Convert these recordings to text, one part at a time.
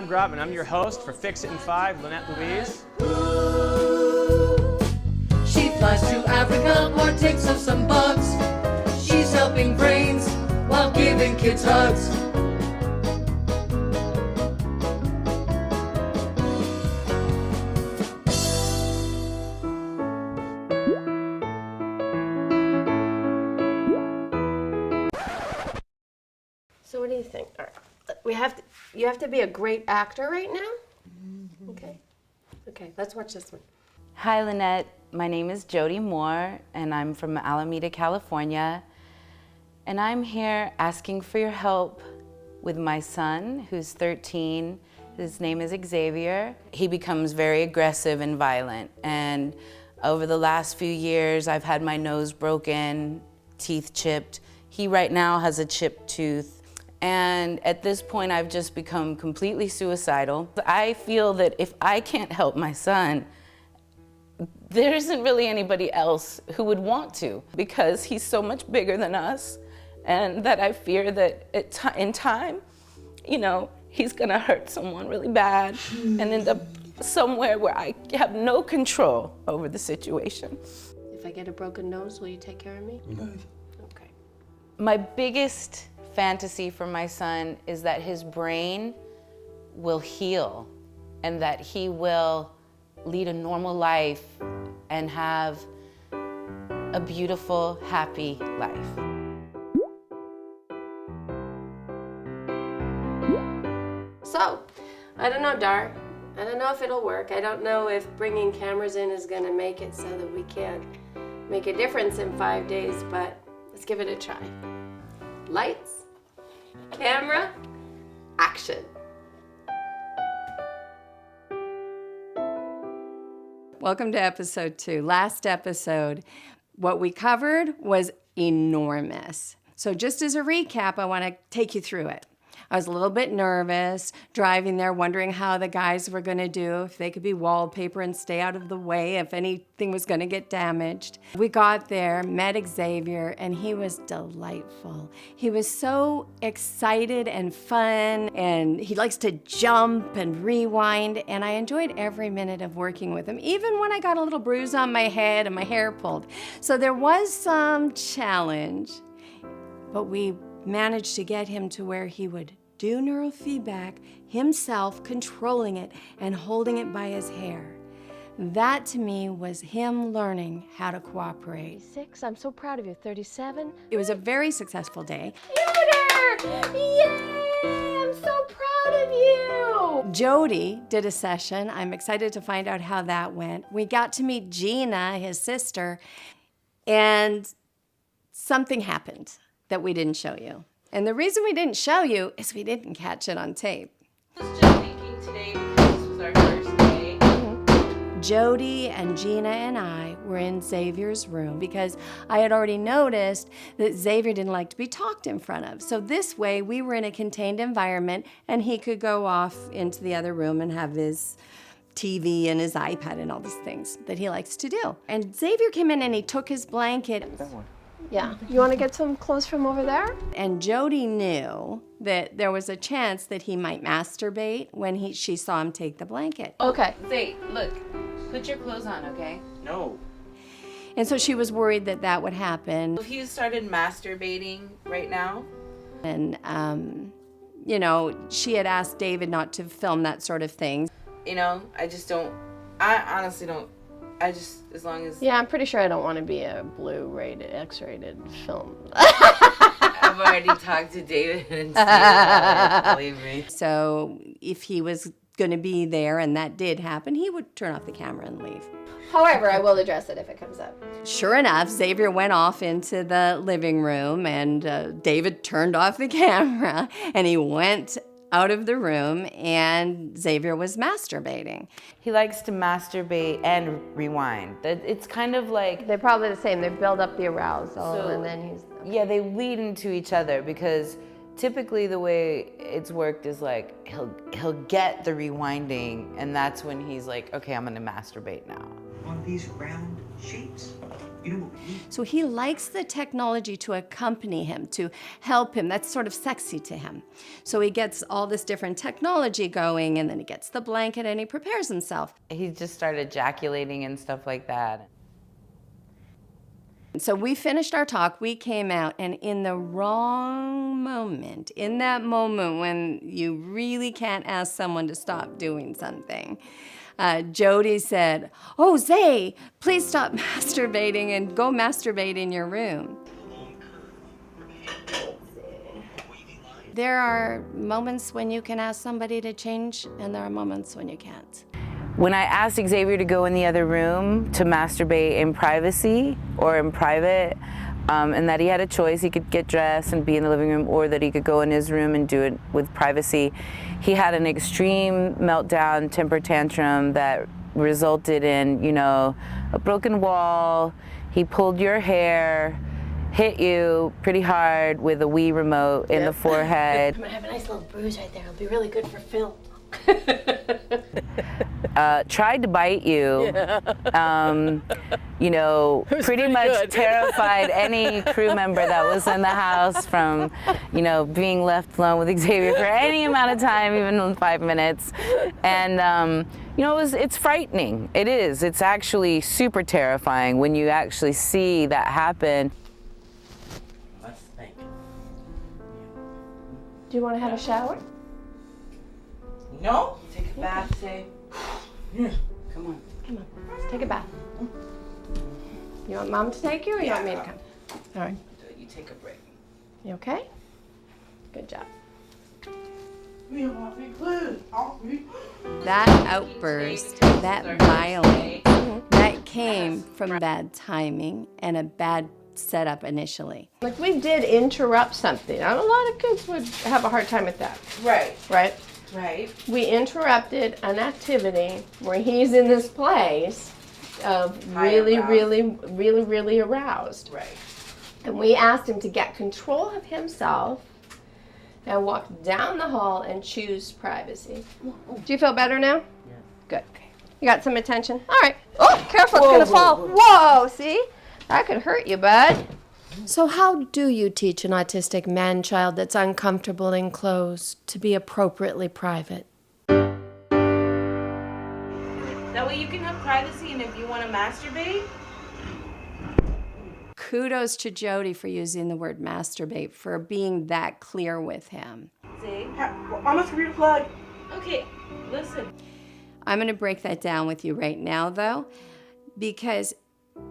Grubb, and I'm your host for Fix It in 5, Lynette Louise. She flies to Africa or takes up some bugs. She's helping brains while giving kids hugs. So what do you think? All right. You have to be a great actor right now? Mm-hmm. Okay, let's watch this one. Hi Lynette, my name is Jodi Moore and I'm from Alameda, California. And I'm here asking for your help with my son, who's 13. His name is Xavier. He becomes very aggressive and violent. And over the last few years, I've had my nose broken, teeth chipped. He right now has a chipped tooth. And at this point, I've just become completely suicidal. I feel that if I can't help my son, there isn't really anybody else who would want to, because he's so much bigger than us, and that I fear that in time, you know, he's gonna hurt someone really bad and end up somewhere where I have no control over the situation. If I get a broken nose, will you take care of me? Yes. Okay. My biggest fantasy for my son is that his brain will heal and that he will lead a normal life and have a beautiful, happy life. So, I don't know, Dar. I don't know if it'll work. I don't know if bringing cameras in is gonna make it so that we can make a difference in 5 days, but let's give it a try. Lights, camera, action. Welcome to episode 2. Last episode, what we covered was enormous. So just as a recap, I want to take you through it. I was a little bit nervous, driving there, wondering how the guys were going to do, if they could be wallpaper and stay out of the way, if anything was going to get damaged. We got there, met Xavier, and he was delightful. He was so excited and fun, and he likes to jump and rewind, and I enjoyed every minute of working with him, even when I got a little bruise on my head and my hair pulled. So there was some challenge, but we managed to get him to where he would do neurofeedback himself, controlling it and holding it by his hair. That to me was him learning how to cooperate. 36, I'm so proud of you. 37. It was a very successful day. Yay! I'm so proud of you! Jodi did a session. I'm excited to find out how that went. We got to meet Gina, his sister, and something happened that we didn't show you. And the reason we didn't show you is we didn't catch it on tape. I was just thinking today, because this was our first day. Jodi and Gina and I were in Xavier's room because I had already noticed that Xavier didn't like to be talked in front of. So this way we were in a contained environment and he could go off into the other room and have his TV and his iPad and all these things that he likes to do. And Xavier came in and he took his blanket. That one. Yeah. You want to get some clothes from over there? And Jodi knew that there was a chance that he might masturbate when she saw him take the blanket. Okay. Zay, look, put your clothes on, okay? No. And so she was worried that that would happen. If he started masturbating right now, And, you know, she had asked David not to film that sort of thing. you know, I honestly don't, as long as... Yeah, I'm pretty sure I don't want to be a blue-rated, X-rated film. I've already talked to David and Steve about it, believe me. So if he was going to be there and that did happen, he would turn off the camera and leave. However, I will address it if it comes up. Sure enough, Xavier went off into the living room and David turned off the camera and he went out of the room and Xavier was masturbating. He likes to masturbate and rewind. It's kind of like... They're probably the same. They build up the arousal and then he's... Yeah, they lead into each other because typically the way it's worked is like he'll get the rewinding and that's when he's like, okay, I'm gonna masturbate now. on these round shapes. You know what we need? So he likes the technology to accompany him, to help him. That's sort of sexy to him. So he gets all this different technology going, and then he gets the blanket and he prepares himself. He just started ejaculating and stuff like that. So we finished our talk, we came out, and in the wrong moment, in that moment when you really can't ask someone to stop doing something, Jodi said, "Oh, Zay, please stop masturbating and go masturbate in your room." There are moments when you can ask somebody to change, and there are moments when you can't. When I asked Xavier to go in the other room to masturbate in privacy or in private, and that he had a choice, he could get dressed and be in the living room, or that he could go in his room and do it with privacy, he had an extreme meltdown, temper tantrum that resulted in, you know, a broken wall. He pulled your hair, hit you pretty hard with a Wii remote in the forehead. I'm gonna have a nice little bruise right there. It'll be really good for film. Tried to bite you, you know, pretty much terrified any crew member that was in the house from, you know, being left alone with Xavier for any amount of time, even 5 minutes. And, you know, it's frightening. It is. It's actually super terrifying when you actually see that happen. Let's think. Do you want to have a shower? No? Take a bath, say. Yeah. Come on. Come on, let's take a bath. You want Mom to take you, or you want me to come? All right. You take a break. You okay? Good job. We don't want me clothes off me. That outburst, that violence, that came from bad timing and a bad setup initially. Like, we did interrupt something. A lot of kids would have a hard time with that, Right. right? Right. We interrupted an activity where he's in this place of really aroused. Right. And we asked him to get control of himself and walk down the hall and choose privacy. Do you feel better now? Yeah. Good. You got some attention? All right. Oh, careful, it's gonna fall. Whoa, see? That could hurt you, bud. So how do you teach an autistic man-child that's uncomfortable in clothes to be appropriately private? That way you can have privacy, and if you want to masturbate. Kudos to Jodi for using the word masturbate, for being that clear with him. See? Mama's computer plug. Okay, listen. I'm going to break that down with you right now, though, because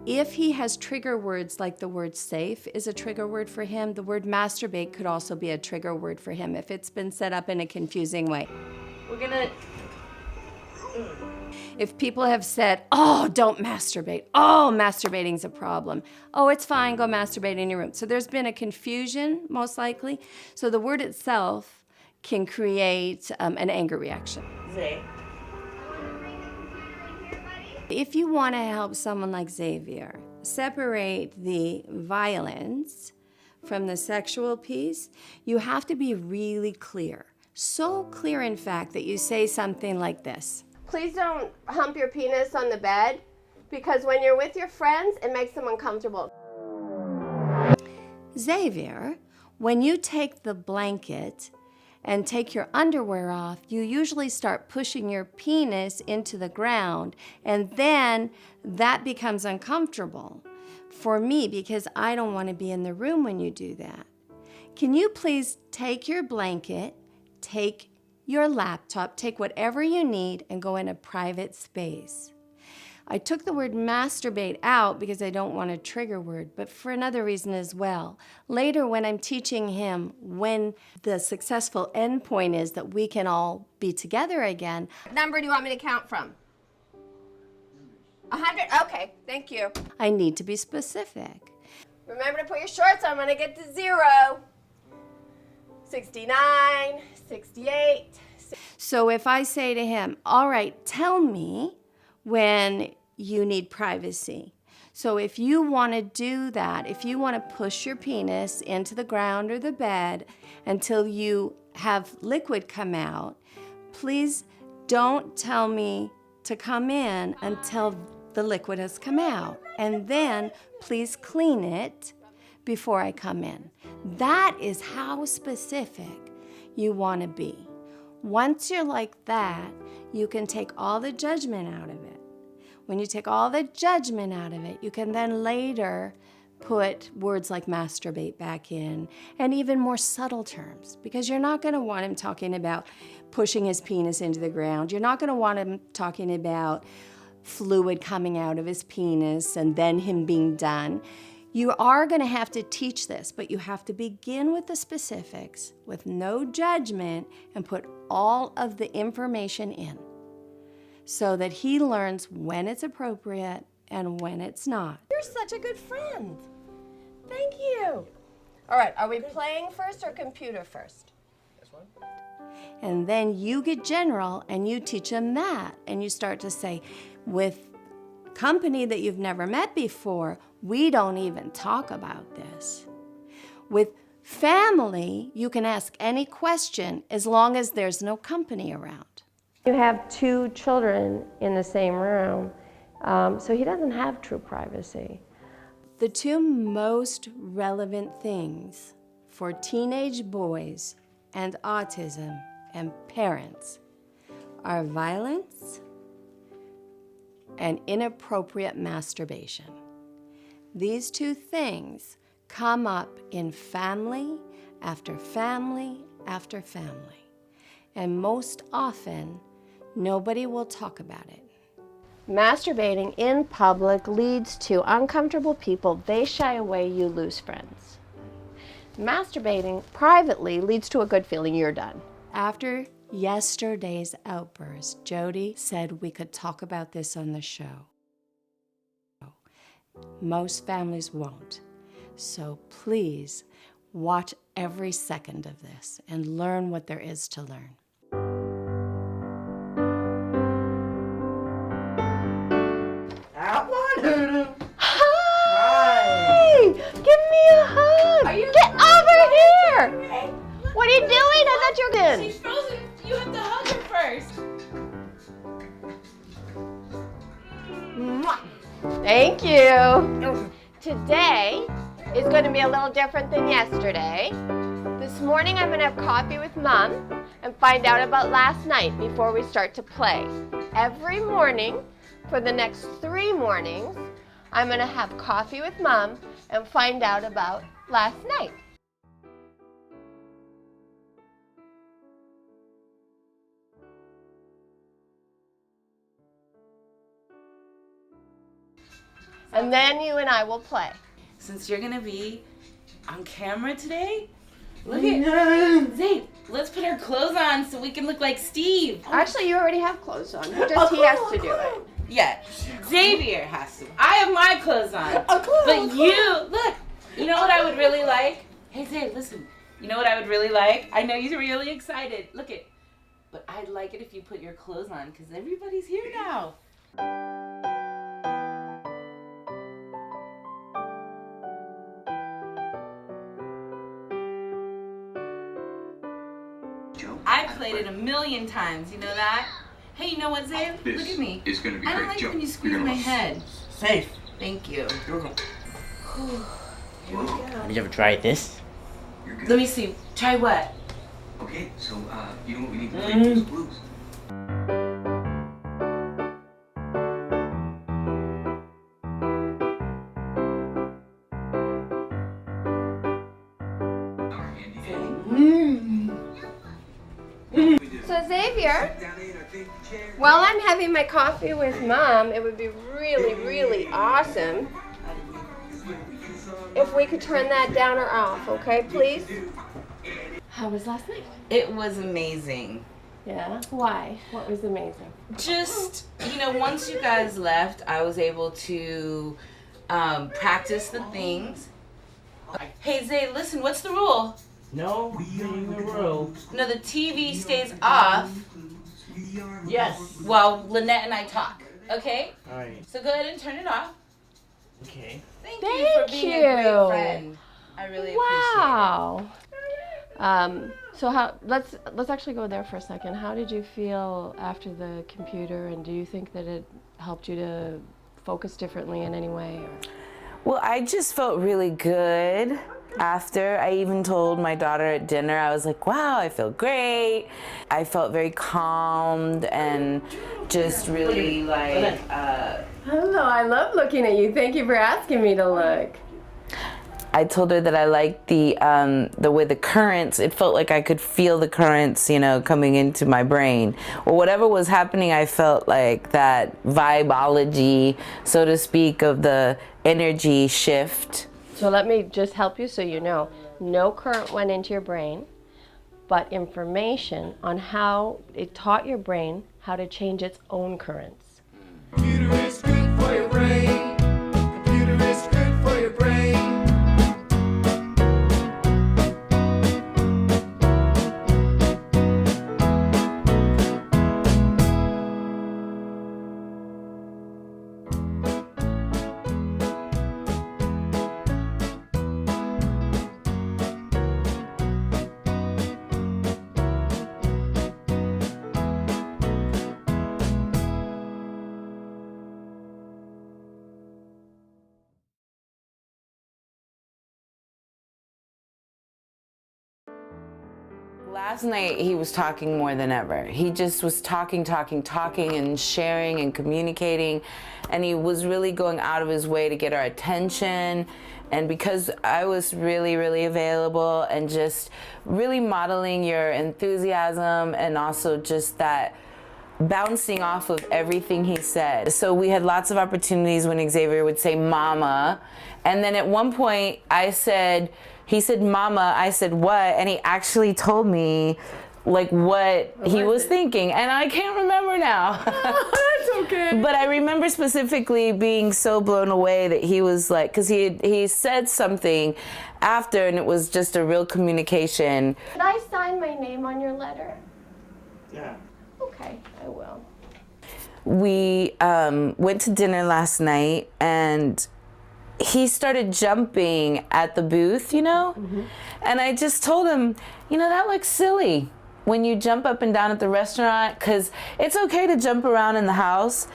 if he has trigger words like the word safe is a trigger word for him, the word masturbate could also be a trigger word for him if it's been set up in a confusing way. We're gonna. If people have said, "Oh, don't masturbate. Oh, masturbating's a problem. Oh, it's fine, go masturbate in your room." So there's been a confusion, most likely. So the word itself can create an anger reaction. Zay. If you want to help someone like Xavier separate the violence from the sexual piece, you have to be really clear. So clear, in fact, that you say something like this. Please don't hump your penis on the bed, because when you're with your friends, it makes them uncomfortable. Xavier, when you take the blanket and take your underwear off, you usually start pushing your penis into the ground, and then that becomes uncomfortable for me because I don't want to be in the room when you do that. Can you please take your blanket, take your laptop, take whatever you need, and go in a private space? I took the word masturbate out because I don't want a trigger word, but for another reason as well. Later, when I'm teaching him when the successful endpoint is that we can all be together again. What number do you want me to count from? 100? Okay, thank you. I need to be specific. Remember to put your shorts on when I get to 0. 69, 68. So if I say to him, all right, tell me when you need privacy. So if you want to do that, if you want to push your penis into the ground or the bed until you have liquid come out, please don't tell me to come in until the liquid has come out. And then please clean it before I come in. That is how specific you want to be. Once you're like that, you can take all the judgment out of it. When you take all the judgment out of it, you can then later put words like masturbate back in, and even more subtle terms, because you're not going to want him talking about pushing his penis into the ground. You're not going to want him talking about fluid coming out of his penis and then him being done. You are going to have to teach this, but you have to begin with the specifics with no judgment and put all of the information in so that he learns when it's appropriate and when it's not. You're such a good friend. Thank you. All right, are we playing first or computer first? And then you get general and you teach them that. And you start to say, with company that you've never met before, we don't even talk about this. With family, you can ask any question as long as there's no company around. You have 2 children in the same room, so he doesn't have true privacy. The 2 most relevant things for teenage boys and autism and parents are violence and inappropriate masturbation. These 2 things come up in family after family after family. And most often, nobody will talk about it. Masturbating in public leads to uncomfortable people. They shy away, you lose friends. Masturbating privately leads to a good feeling, you're done. After yesterday's outburst, Jodi said we could talk about this on the show. Most families won't. So please watch every second of this and learn what there is to learn. Hi! Give me a hug! Get over here! What are you doing? I thought you were good. She's frozen. You have to hug her first. Mwah. Thank you. Today is going to be a little different than yesterday. This morning I'm going to have coffee with Mom and find out about last night before we start to play. Every morning for the next 3 mornings, I'm going to have coffee with Mom and find out about last night. And then you and I will play. Since you're gonna be on camera today, look at Zane. Let's put our clothes on so we can look like Steve. Actually, you already have clothes on. He has to do it. Yeah, Xavier has to. I have my clothes on. But you, look, you know what I would really like? Hey Zane, listen. You know what I would really like? I know you're really excited. Look it. But I'd like it if you put your clothes on because everybody's here now. I played it 1,000,000 times, you know that? Hey, you know what, Zane? Look at me. It's gonna be I great. don't like Jump. when you squeeze You're gonna my love head. Safe. Thank you. You're gonna. Have you ever tried this? You're good. Let me see. Try what? Okay, so you know what we need to play those blues. So Xavier, while I'm having my coffee with Mom, it would be really, really awesome if we could turn that down or off, okay, please? How was last night? It was amazing. Yeah? Why? What was amazing? Just, you know, once you guys left, I was able to practice the things. Hey, Zay, listen, what's the rule? No reading the rule. No, the TV stays off Yes. while Lynette and I talk, okay? Alright. So go ahead and turn it off. Okay. Thank you for being a great you. friend. I really Wow. So let's actually go there for a second. How did you feel after the computer, and do you think that it helped you to focus differently in any way? Or? Well, I just felt really good after. I even told my daughter at dinner, I was like, wow, I feel great. I felt very calmed and just really like... Hello, I love looking at you. Thank you for asking me to look. I told her that I liked the way the currents, it felt like I could feel the currents, you know, coming into my brain. Or whatever was happening, I felt like that vibeology, so to speak, of the energy shift. So let me just help you so you know. No current went into your brain, but information on how it taught your brain how to change its own currents. Computer is good for your brain. Computer is good for your brain. Last night he was talking more than ever. He just was talking and sharing and communicating, and he was really going out of his way to get our attention. And because I was really, really available and just really modeling your enthusiasm and also just that bouncing off of everything he said. So we had lots of opportunities when Xavier would say mama, and then at one point he said mama, I said what, and he actually told me like what he was thinking, and I can't remember now. That's okay. But I remember specifically being so blown away that he was like, because he said something after, and it was just a real communication. Could I sign my name on your letter? Yeah. Okay, I will. We went to dinner last night, and he started jumping at the booth, you know? Mm-hmm. And I just told him, you know, that looks silly when you jump up and down at the restaurant, because it's okay to jump around in the house,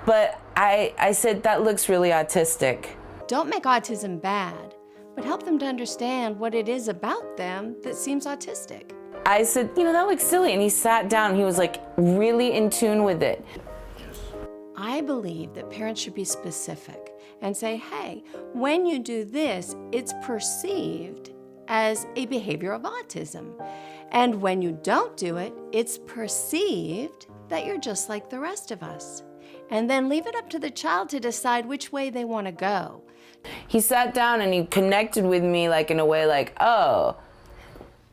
but I said that looks really autistic. Don't make autism bad, but help them to understand what it is about them that seems autistic. I said, you know, that looks silly. And he sat down, and he was like really in tune with it. I believe that parents should be specific and say, hey, when you do this, it's perceived as a behavior of autism. And when you don't do it, it's perceived that you're just like the rest of us. And then leave it up to the child to decide which way they want to go. He sat down and he connected with me like in a way like, oh.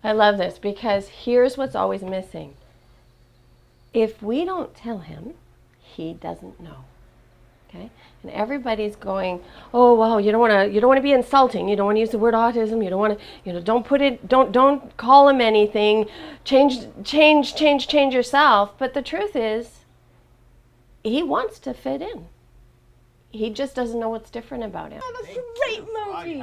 I love this because here's what's always missing. If we don't tell him, he doesn't know. Okay? And everybody's going, oh well, you don't want to be insulting. You don't want to use the word autism. You don't want to, don't call him anything. Change yourself. But the truth is, he wants to fit in. He just doesn't know what's different about him. Have a great movie.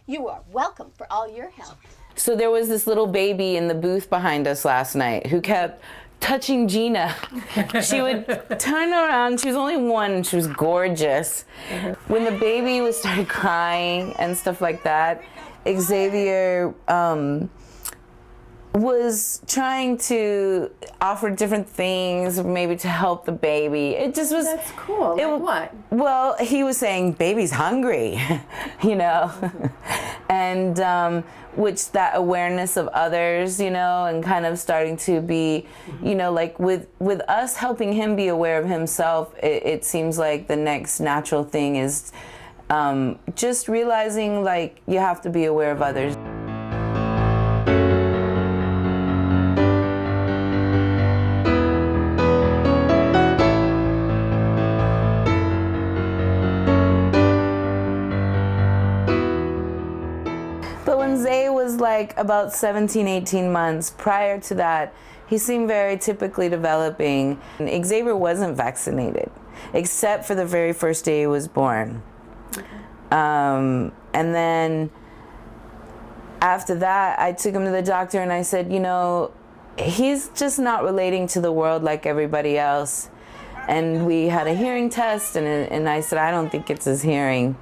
You are welcome for all your help. So there was this little baby in the booth behind us last night who kept touching Gina. She would turn around. She was only one, and she was gorgeous. When the baby started crying and stuff like that, Xavier was trying to offer different things, maybe to help the baby. It just was... That's cool. Like what? Well, he was saying, baby's hungry, you know? And which that awareness of others, you know, and kind of starting to be, you know, like with us helping him be aware of himself, it seems like the next natural thing is just realizing, like, you have to be aware of others. Zay was like about 17, 18 months. Prior to that, he seemed very typically developing. And Xavier wasn't vaccinated, except for the very first day he was born. Okay. And then after that, I took him to the doctor and I said, you know, he's just not relating to the world like everybody else. And we had a hearing test, and I said, I don't think it's his hearing.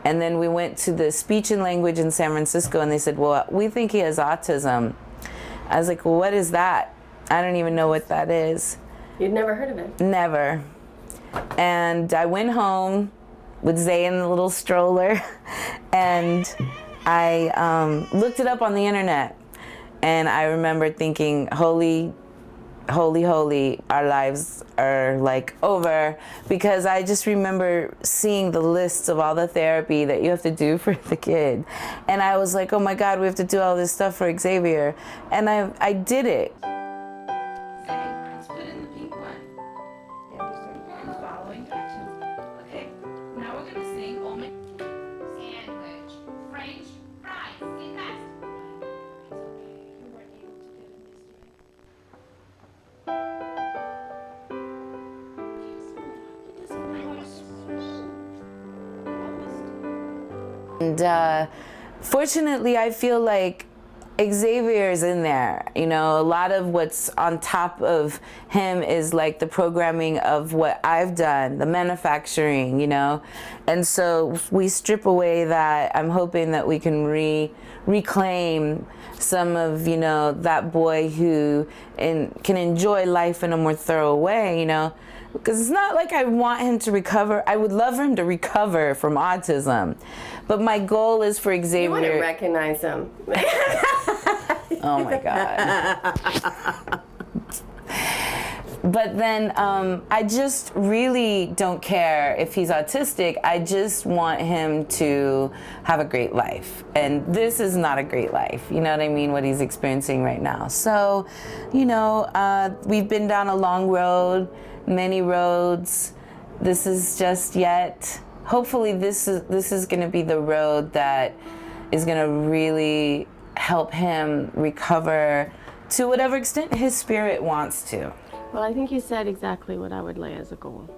And then we went to the speech and language in San Francisco, and they said, well, we think he has autism. I was like, well, what is that? I don't even know what that is. You'd never heard of it? Never. And I went home with Zay in the little stroller, and I looked it up on the internet. And I remember thinking, holy, our lives are like over, because I just remember seeing the lists of all the therapy that you have to do for the kid. And I was like, oh my God, we have to do all this stuff for Xavier. And I did it. Let's put in the pink one. I'm following directions. Okay, now we're gonna sing sandwich, French fries, get fast. And fortunately, I feel like Xavier is in there. You know, a lot of what's on top of him is like the programming of what I've done, the manufacturing, you know. And so if we strip away that, I'm hoping that we can reclaim some of, you know, that boy who can enjoy life in a more thorough way, you know. Because it's not like I want him to recover. I would love for him to recover from autism. But my goal is for Xavier. You want to recognize him. Oh my God. But then I just really don't care if he's autistic. I just want him to have a great life. And this is not a great life. You know what I mean? What he's experiencing right now. So, you know, we've been down a long road, many roads. This is just yet. Hopefully this is going to be the road that is going to really help him recover to whatever extent his spirit wants to. Well, I think you said exactly what I would lay as a goal,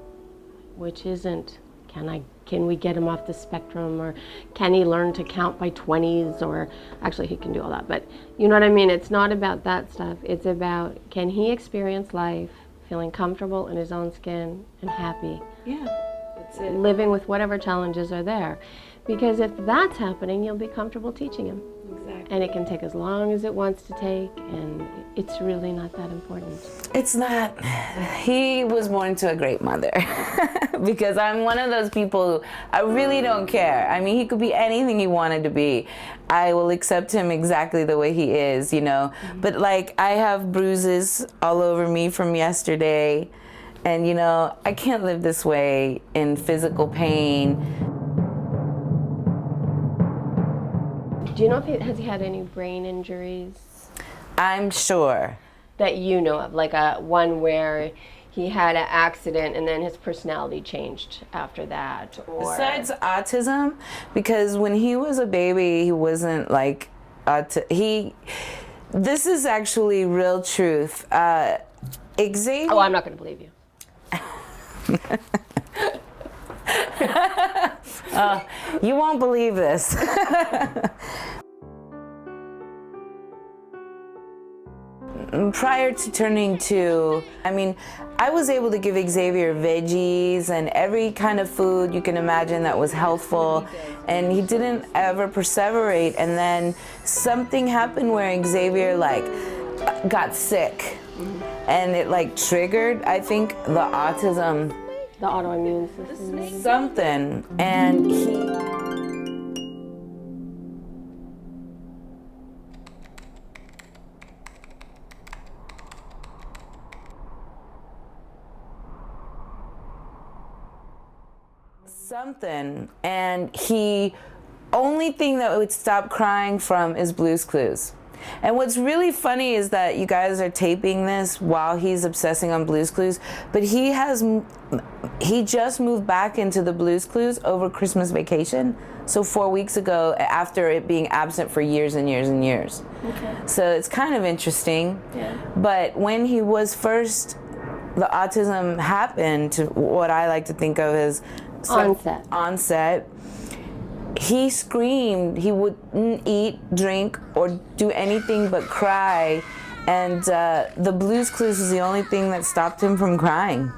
which isn't can we get him off the spectrum, or can he learn to count by 20s, or actually he can do all that, but you know what I mean? It's not about that stuff. It's about, can he experience life feeling comfortable in his own skin and happy? Yeah, that's it. Living with whatever challenges are there. Because if that's happening, you'll be comfortable teaching him. Exactly. And it can take as long as it wants to take, and it's really not that important. It's not. He was born to a great mother. Because I'm one of those people who I really don't care. I mean, he could be anything he wanted to be. I will accept him exactly the way he is, you know. Mm-hmm. But like, I have bruises all over me from yesterday. And you know, I can't live this way in physical pain. Do you know if has he had any brain injuries? I'm sure. That you know of, like one where he had an accident and then his personality changed after that? Or... Besides autism, because when he was a baby, he wasn't like, this is actually real truth. Xavier... Oh, I'm not going to believe you. You won't believe this. Prior to turning 2, I mean, I was able to give Xavier veggies and every kind of food you can imagine that was healthful, and he didn't ever perseverate. And then something happened where Xavier like got sick, and it like triggered, I think, the autism. The autoimmune system. Something, and he... only thing that would stop crying from is Blue's Clues. And what's really funny is that you guys are taping this while he's obsessing on Blue's Clues, but he just moved back into the Blue's Clues over Christmas vacation. So 4 weeks ago, after it being absent for years and years and years. Okay. So it's kind of interesting. Yeah. But when he was first, the autism happened to what I like to think of as onset. He screamed. He wouldn't eat, drink, or do anything but cry. And the Blue's Clues is the only thing that stopped him from crying.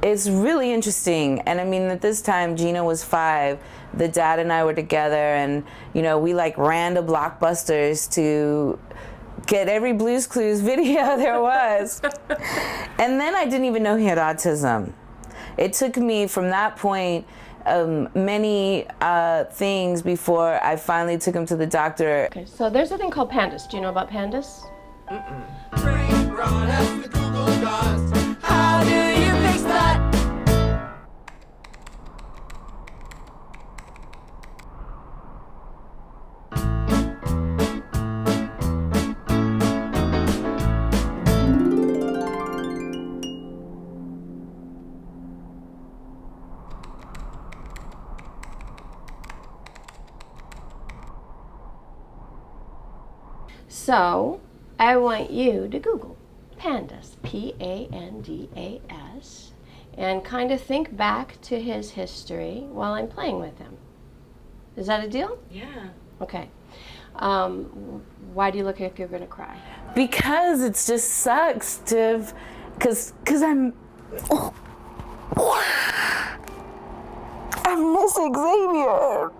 It's really interesting. And I mean, at this time, Gina was 5. The dad and I were together, and, you know, we like ran to Blockbusters to get every Blue's Clues video there was. And then I didn't even know he had autism. It took me from that point many things before I finally took him to the doctor. Okay, so there's a thing called PANDAS. Do you know about PANDAS? How do you fix that? So I want you to Google PANDAS, P-A-N-D-A-S, and kind of think back to his history while I'm playing with him. Is that a deal? Yeah. Okay. Why do you look like you're going to cry? Because it just sucks to, because I'm miss Xavier,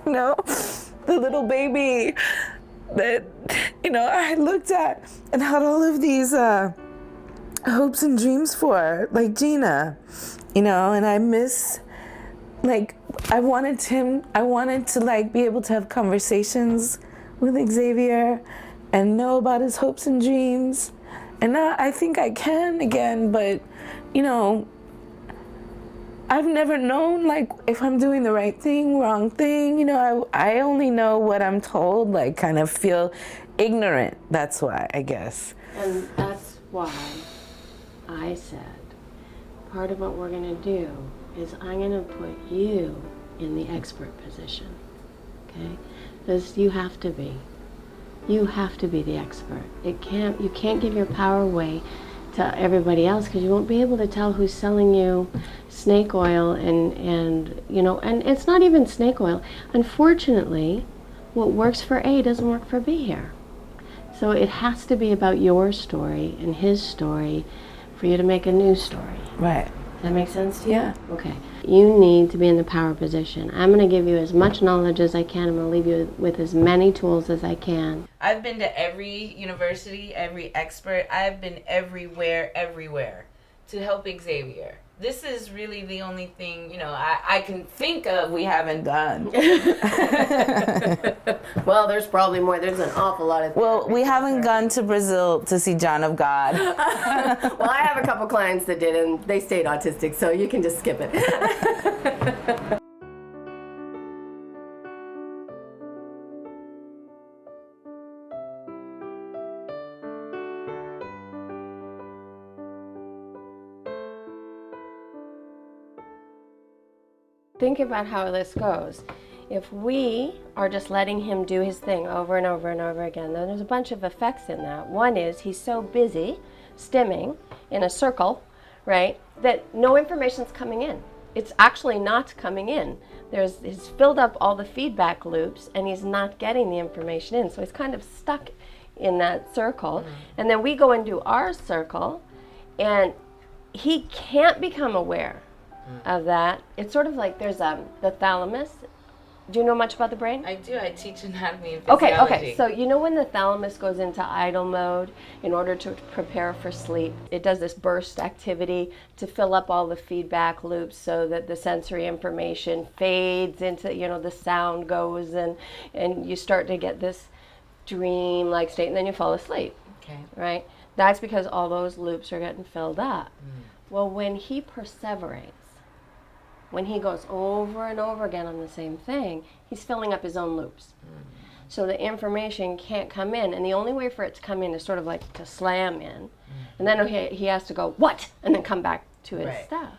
you know, the little baby that, you know, I looked at and had all of these hopes and dreams for, like Gina, you know, and I miss, like, I wanted to like be able to have conversations with Xavier and know about his hopes and dreams. And now I think I can again, but, you know, I've never known, like, if I'm doing the right thing, wrong thing. You know, I only know what I'm told, like, kind of feel ignorant. That's why, I guess. And that's why I said part of what we're going to do is I'm going to put you in the expert position, okay? Because you have to be. You have to be the expert. You can't give your power away to everybody else, because you won't be able to tell who's selling you snake oil and you know, and it's not even snake oil. Unfortunately, what works for A doesn't work for B here. So it has to be about your story and his story for you to make a new story. Right. Does that make sense to you? Yeah. Okay. You need to be in the power position. I'm going to give you as much knowledge as I can. I'm going to leave you with as many tools as I can. I've been to every university, every expert. I've been everywhere to help Xavier. This is really the only thing, you know, I can think of we haven't done. Well, there's probably more. There's an awful lot of things. Well, we haven't gone to Brazil to see John of God. Well, I have a couple clients that did, and they stayed autistic, so you can just skip it. Think about how this goes. If we are just letting him do his thing over and over and over again, then there's a bunch of effects in that. One is he's so busy stimming in a circle, right, that no information's coming in. It's actually not coming in. He's filled up all the feedback loops and he's not getting the information in. So he's kind of stuck in that circle. And then we go into our circle and he can't become aware of that. It's sort of like there's the thalamus. Do you know much about the brain? I do. I teach anatomy and physiology. Okay. So you know when the thalamus goes into idle mode in order to prepare for sleep, it does this burst activity to fill up all the feedback loops so that the sensory information fades into, you know, the sound goes and you start to get this dream-like state and then you fall asleep. Okay. Right? That's because all those loops are getting filled up. Well, when he perseverates, when he goes over and over again on the same thing, he's filling up his own loops. So the information can't come in, and the only way for it to come in is sort of like to slam in. And then he has to go, what? And then come back to his stuff.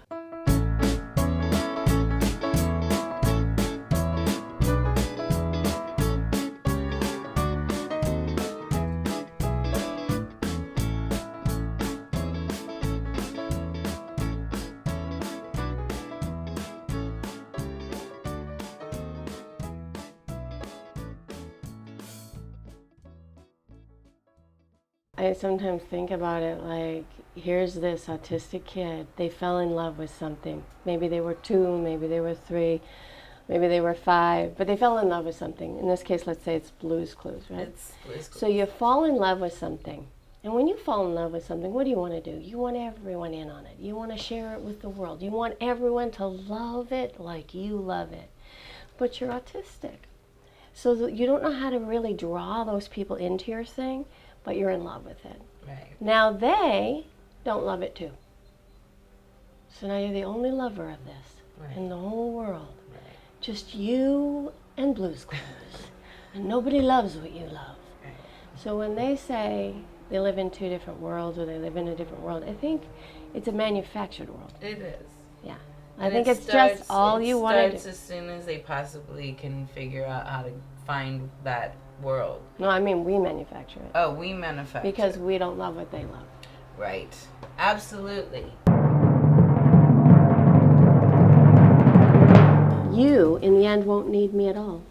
I sometimes think about it like, here's this autistic kid. They fell in love with something. Maybe they were 2, maybe they were 3, maybe they were 5, but they fell in love with something. In this case, let's say it's Blue's Clues, right? It's Blue's Clues. So you fall in love with something. And when you fall in love with something, what do you want to do? You want everyone in on it. You want to share it with the world. You want everyone to love it like you love it. But you're autistic. So you don't know how to really draw those people into your thing, but you're in love with it. Right. Now they don't love it too. So now you're the only lover of this in the whole world. Right. Just you and Blue's Clues. And nobody loves what you love. Right. So when they say they live in 2 different worlds or they live in a different world, I think it's a manufactured world. It is. Yeah. And I think it it's just all you want to It starts as soon as they possibly can figure out how to find that world. No, I mean we manufacture it. Oh, we manufacture. Because we don't love what they love. Right. Absolutely. You, in the end, won't need me at all.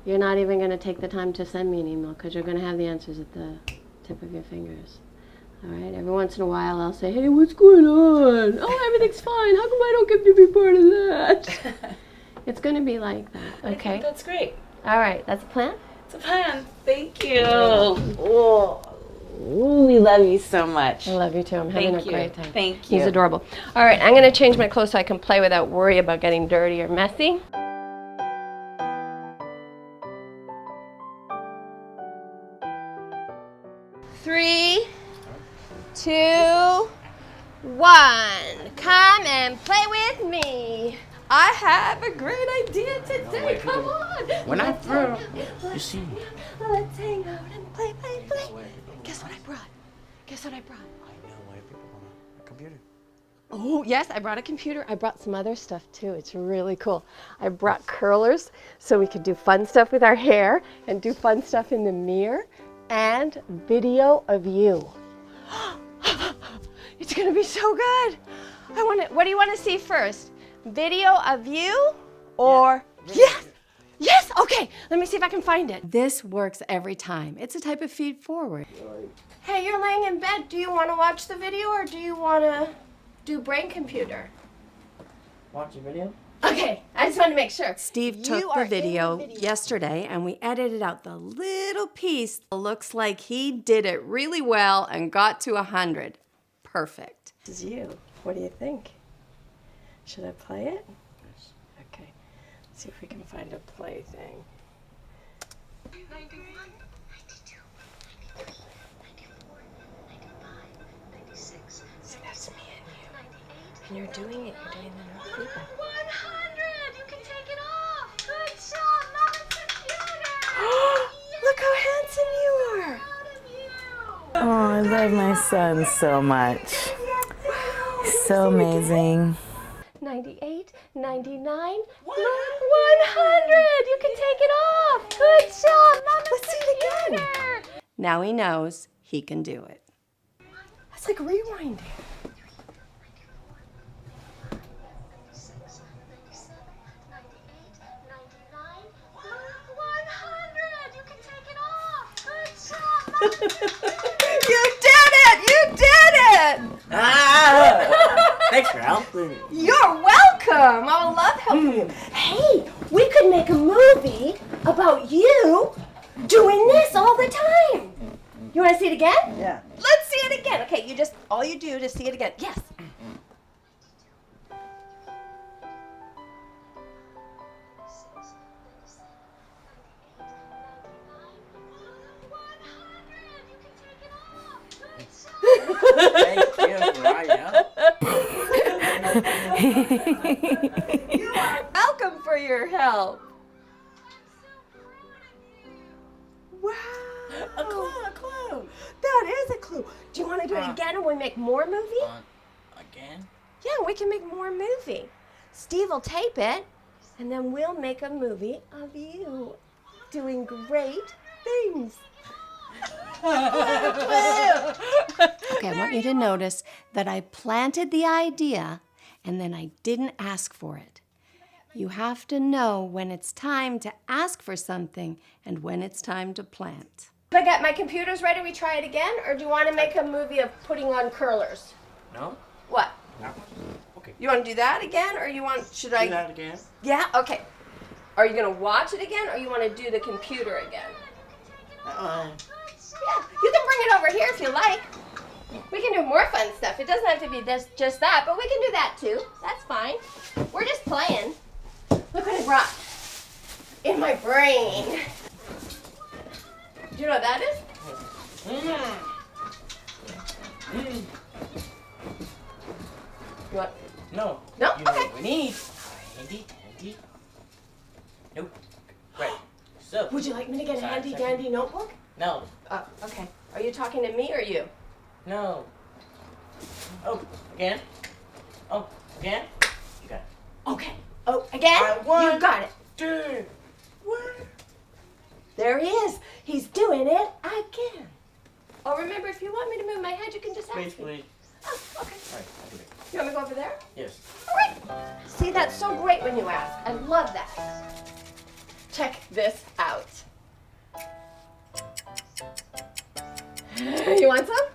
You're not even going to take the time to send me an email because you're going to have the answers at the tip of your fingers. All right? Every once in a while, I'll say, hey, what's going on? Oh, everything's fine. How come I don't get to be part of that? It's going to be like that, okay? I think that's great. All right, that's a plan? It's a plan. Thank you. Oh, we love you so much. I love you too. I'm having a great time. Thank you. He's adorable. All right, I'm going to change my clothes so I can play without worry about getting dirty or messy. Three, 2, 1. Come and play with me. I have a great idea today. Come on. When I throw, you see me. Let's hang out and play. Guess what I brought? I know why people want a computer. Oh, yes, I brought a computer. I brought some other stuff too. It's really cool. I brought curlers so we could do fun stuff with our hair and do fun stuff in the mirror and video of you. It's going to be so good. What do you want to see first? Video of you or Yes, okay. Let me see if I can find it. This works every time. It's a type of feed forward. Hey, you're laying in bed. Do you want to watch the video or do you want to do brain computer? Watch a video? Okay, I just wanted to make sure. Steve took the video yesterday and we edited out the little piece that looks like he did it really well and got to 100. Perfect. This is you. What do you think? Should I play it? Yes. Okay. Let's see if we can find a play thing. 91, 92, 93, 94, 95, 96. See, that's me and you. And you're doing it. You're doing the neurofeedback. 100! You can take it off! Good job, Mama's computer! Look how handsome you are. Proud of you! Oh, I love my son so much. He's so amazing. 98, 99, 100! You can take it off! Good job! Mama's Let's see it again! Now he knows he can do it. That's like rewinding. 96, 97, 98, 99, 100! You can take it off! Good job! You did it! You did it! Thanks for helping. You're welcome! I will love helping you. Hey, we could make a movie about you doing this all the time. You want to see it again? Yeah. Let's see it again. Okay, all you do to see it again. Yes. Thank you for all your help. You are welcome for your help. Wow. A clue. That is a clue. Do you want to do it again and we make more movie? Again? Yeah, we can make more movie. Steve will tape it, and then we'll make a movie of you doing great things. Okay, I want you to notice that I planted the idea and then I didn't ask for it. You have to know when it's time to ask for something and when it's time to plant. Baguette, my computer's ready. We try it again? Or do you want to make a movie of putting on curlers? No? What? No. Okay. You want to do that again? Or should I? Do that again? Yeah? Okay. Are you going to watch it again? Or you want to do the computer again? Yeah, you can bring it over here if you like. We can do more fun stuff. It doesn't have to be just that, but we can do that too. That's fine. We're just playing. Look what I brought in my brain. Do you know what that is? You want? No. No? You know Okay. what we need. Handy. Nope. Right. So. Would you like me to get a handy dandy notebook? No. Oh, okay. Are you talking to me or you? No. Oh, again. Oh, again. You got it. Okay. Oh, again? You got it. 2, 1. There he is. He's doing it again. Oh, remember, if you want me to move my head, you can just ask Please, me. please. Oh, okay. All right, I'll do it. You want me to go over there? Yes. All right. See, that's so great when you ask. I love that. Check this out. You want some?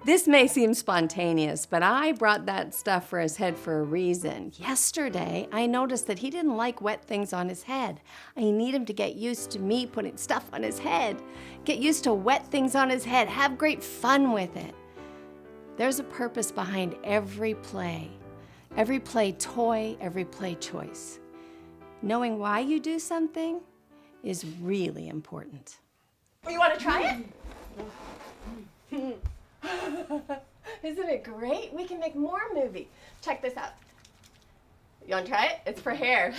This may seem spontaneous, but I brought that stuff for his head for a reason. Yesterday, I noticed that he didn't like wet things on his head. I need him to get used to me putting stuff on his head. Get used to wet things on his head. Have great fun with it. There's a purpose behind every play toy, every play choice. Knowing why you do something is really important. You want to try it? Isn't it great? We can make more movie. Check this out. You want to try it? It's for hair.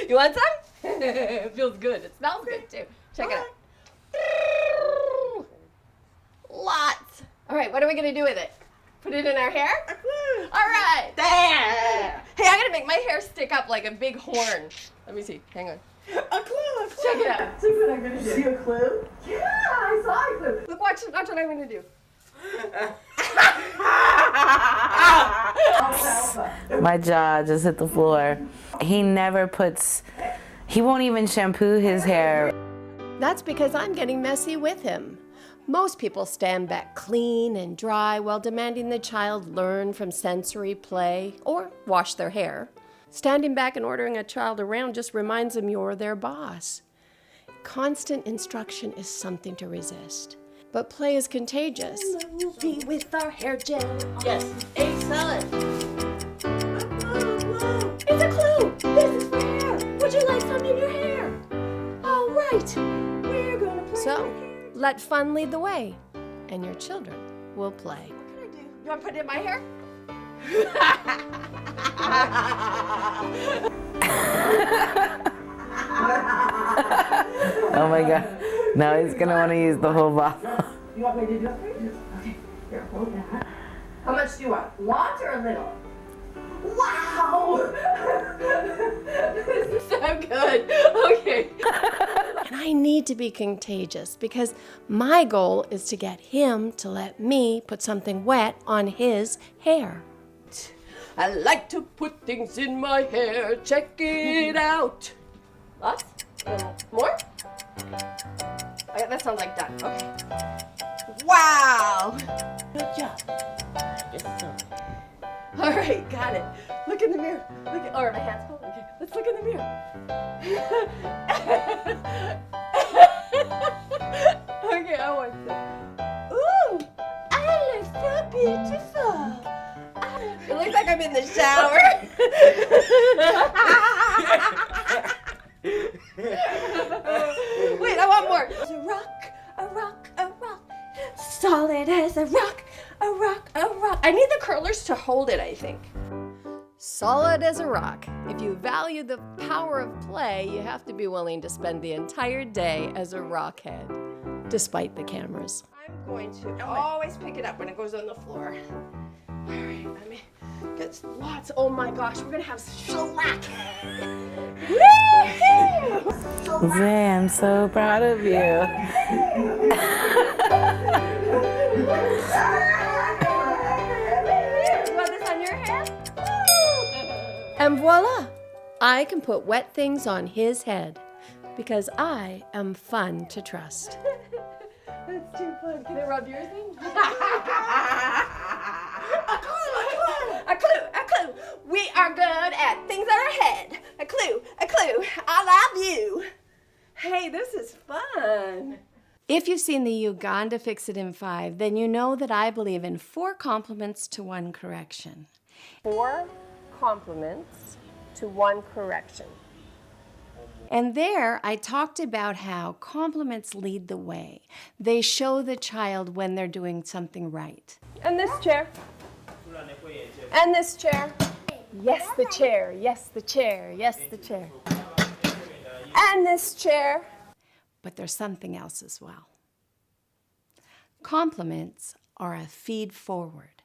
You want some? It feels good. It smells good too. Check it out. Lots. All right, what are we going to do with it? Put it in our hair? All right. Hey, I'm going to make my hair stick up like a big horn. Let me see. Hang on. A clue. Check it out. See what I'm going to do? See a clue? Yeah, I saw a clue. Look, watch what I'm going to do. My jaw just hit the floor. He won't even shampoo his hair. That's because I'm getting messy with him. Most people stand back clean and dry while demanding the child learn from sensory play or wash their hair. Standing back and ordering a child around just reminds them you're their boss. Constant instruction is something to resist, but play is contagious. Movie with our hair gel. Yes. Excellent. It's a clue. This is for hair. Would you like some in your hair? All right. We're going to play. So, let fun lead the way, and your children will play. What can I do? You want to put it in my hair? Oh my God. Now he's gonna want to use the whole bottle. You want me to do it for you? Okay. Here, hold that. How much do you want? Lots or a little? Wow! So good. Okay. And I need to be contagious because my goal is to get him to let me put something wet on his hair. I like to put things in my hair. Check it out. Lots? More? Okay, that sounds like done. Okay. Wow. Good job. All right, got it. Look in the mirror. Look at, or my hands. Oh, okay, let's look in the mirror. Okay, I want some. Ooh, I look so beautiful. It looks like I'm in the shower. Wait, I want more. It's a rock, a rock, a rock. Solid as a rock, a rock, a rock. I need the curlers to hold it, I think. Solid as a rock. If you value the power of play, you have to be willing to spend the entire day as a rockhead, despite the cameras. I'm going to always pick it up when it goes on the floor. All right, let me get lots. Oh my gosh, we're gonna have shellac. Woo-hoo! Zay, I'm so proud of you. You want this on your hair? And voila! I can put wet things on his head. because I am fun to trust. That's too fun. Can I rub yours in? A clue. We are good at things that are ahead. A clue. I love you. Hey, this is fun. If you've seen the Uganda Fix It in 5, then you know that I believe in 4 compliments to 1 correction. 4 compliments to 1 correction. And there I talked about how compliments lead the way. They show the child when they're doing something right. And this chair. And this chair. Yes, the chair. Yes, the chair. Yes, the chair. And this chair. But there's something else as well. Compliments are a feed forward.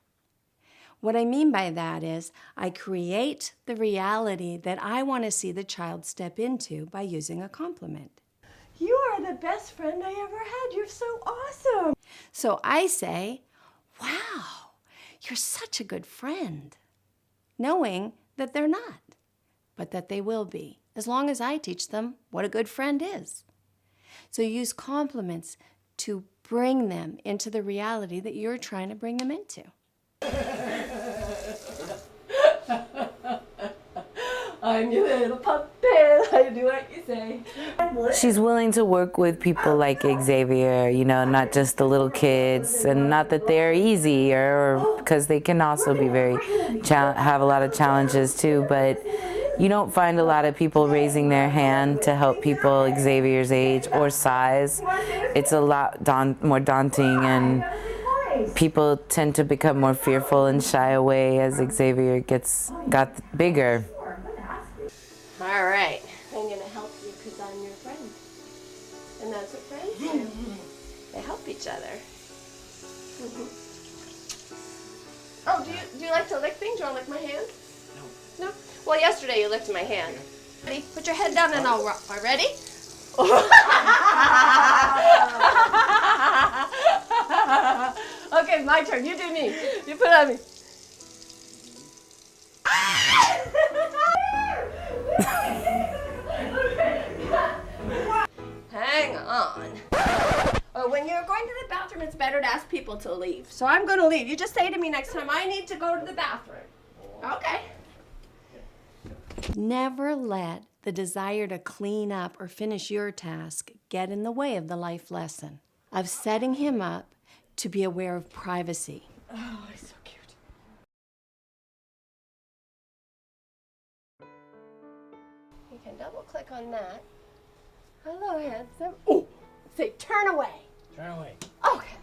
What I mean by that is I create the reality that I want to see the child step into by using a compliment. You are the best friend I ever had. You're so awesome. So I say, wow, you're such a good friend, knowing that they're not, but that they will be, as long as I teach them what a good friend is. So use compliments to bring them into the reality that you're trying to bring them into. I'm your little puppet, I do what you say. She's willing to work with people like Xavier, you know, not just the little kids, and not that they're easy, or because they can also be have a lot of challenges too, but you don't find a lot of people raising their hand to help people Xavier's age or size. It's a lot more daunting, and people tend to become more fearful and shy away as Xavier got bigger. All right, I'm going to help you because I'm your friend. And that's what friends do. They help each other. Oh, do you like to lick things? Do you want to lick my hand? No. Well, yesterday you licked my hand. Ready? Put your head down and I'll rock. Are you ready? Okay, my turn. You do me. You put it on me. Hang on. When you're going to the bathroom, it's better to ask people to leave. So I'm going to leave. You just say to me next time, I need to go to the bathroom. Okay. Never let the desire to clean up or finish your task get in the way of the life lesson of setting him up to be aware of privacy. Oh, he's so cute. You can double click on that. Hello, handsome. Oh, say turn away. Turn away. Okay.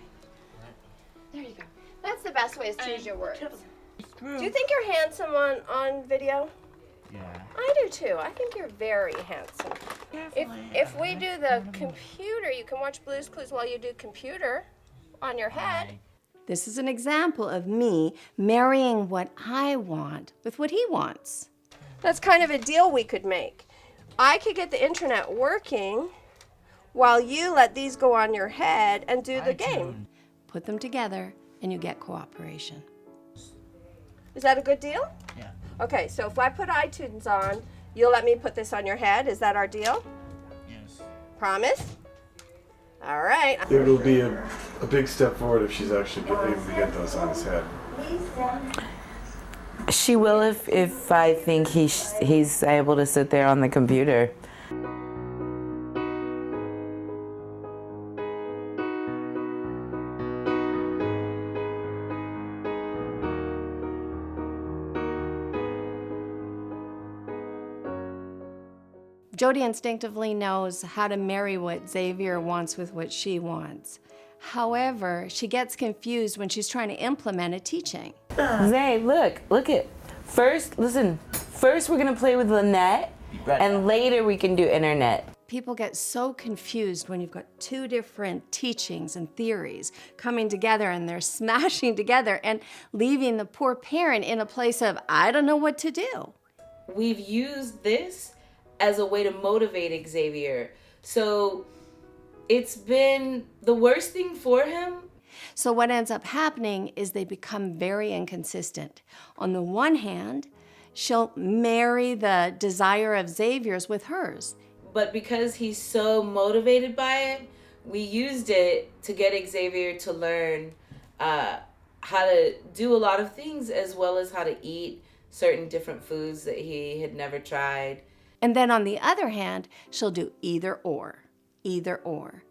There you go. That's the best way is to use your words. Do you think you're handsome on video? Yeah. I do too. I think you're very handsome. If we do the computer, you can watch Blue's Clues while you do computer on your head. This is an example of me marrying what I want with what he wants. That's kind of a deal we could make. I could get the internet working while you let these go on your head and do the game. Put them together and you get cooperation. Is that a good deal? Yeah. Okay, so if I put iTunes on, you'll let me put this on your head. Is that our deal? Yes. Promise? All right. It'll be a big step forward if she's actually able to get those on his head. She will if I think he's able to sit there on the computer. Jodi instinctively knows how to marry what Xavier wants with what she wants. However, she gets confused when she's trying to implement a teaching. Zay, look it. First we're gonna play with Lynette, and later we can do internet. People get so confused when you've got 2 different teachings and theories coming together and they're smashing together and leaving the poor parent in a place of, I don't know what to do. We've used this as a way to motivate Xavier. So it's been the worst thing for him. So what ends up happening is they become very inconsistent. On the one hand, she'll marry the desire of Xavier's with hers. but because he's so motivated by it, we used it to get Xavier to learn how to do a lot of things, as well as how to eat certain different foods that he had never tried. And then on the other hand, she'll do either or, either or.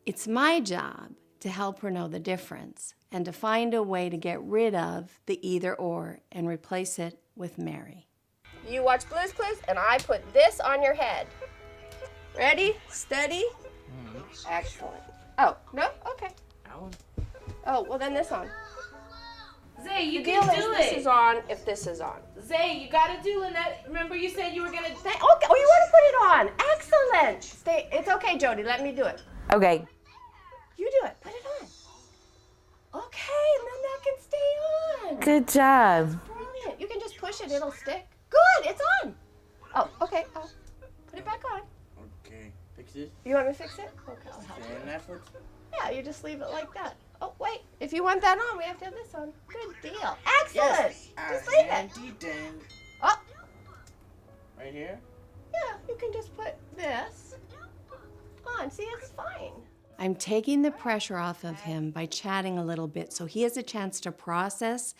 It's my job to help her know the difference and to find a way to get rid of the either or and replace it with Mary. You watch Blue's Clues, and I put this on your head. Ready? Steady? Excellent. Oh, no? Okay. Oh, well then this on. Zay, you The can deal do is it. this is on if this is on. Zay, you gotta do Lynette. Remember you said you were gonna... Okay. Oh, you want to put it on. Excellent. Stay. It's okay, Jodi. Let me do it. Okay. You do it. Put it on. Okay, and then that can stay on. Good job. Brilliant. You can just push it. It'll stick. Good. It's on. Oh, okay. Oh, put it back on. Okay. Fix this. You want me to fix it? Okay, I'll help And you. Netflix. Yeah, you just leave it like that. Oh, wait. If you want that on, we have to have this on. Good deal. Excellent. Just leave it. Oh. Right here. Yeah, you can just put this on. See, it's fine. I'm taking the pressure off of him by chatting a little bit so he has a chance to process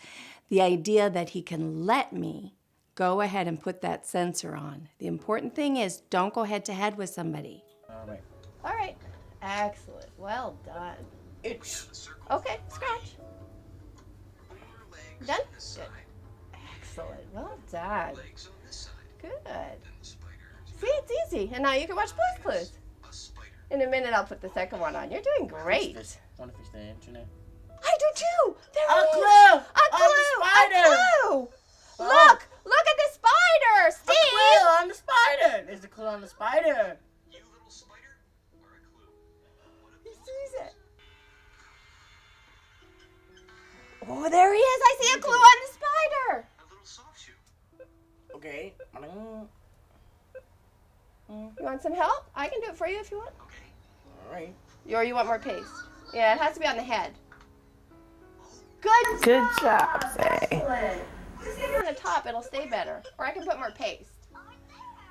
the idea that he can let me go ahead and put that sensor on. The important thing is don't go head to head with somebody. All right. All right. Excellent. Well done. Itch. Okay, scratch. Done? Good. Excellent. Well done. Good. See, it's easy. And now you can watch Blue's Clues. In a minute, I'll put the second one on. You're doing great. I want to fix the internet. I do too. There A it is. clue. A clue. The spider. A clue. Look. Look at the spider, Steve. A clue on the spider. There's a clue on the spider. He sees it. Oh, there he is. I see a clue on the spider. Okay. You want some help? I can do it for you if you want. All right. Or you want more paste? Yeah, it has to be on the head. Good job, Zay. Excellent. Just stick it on the top. It'll stay better. Or I can put more paste.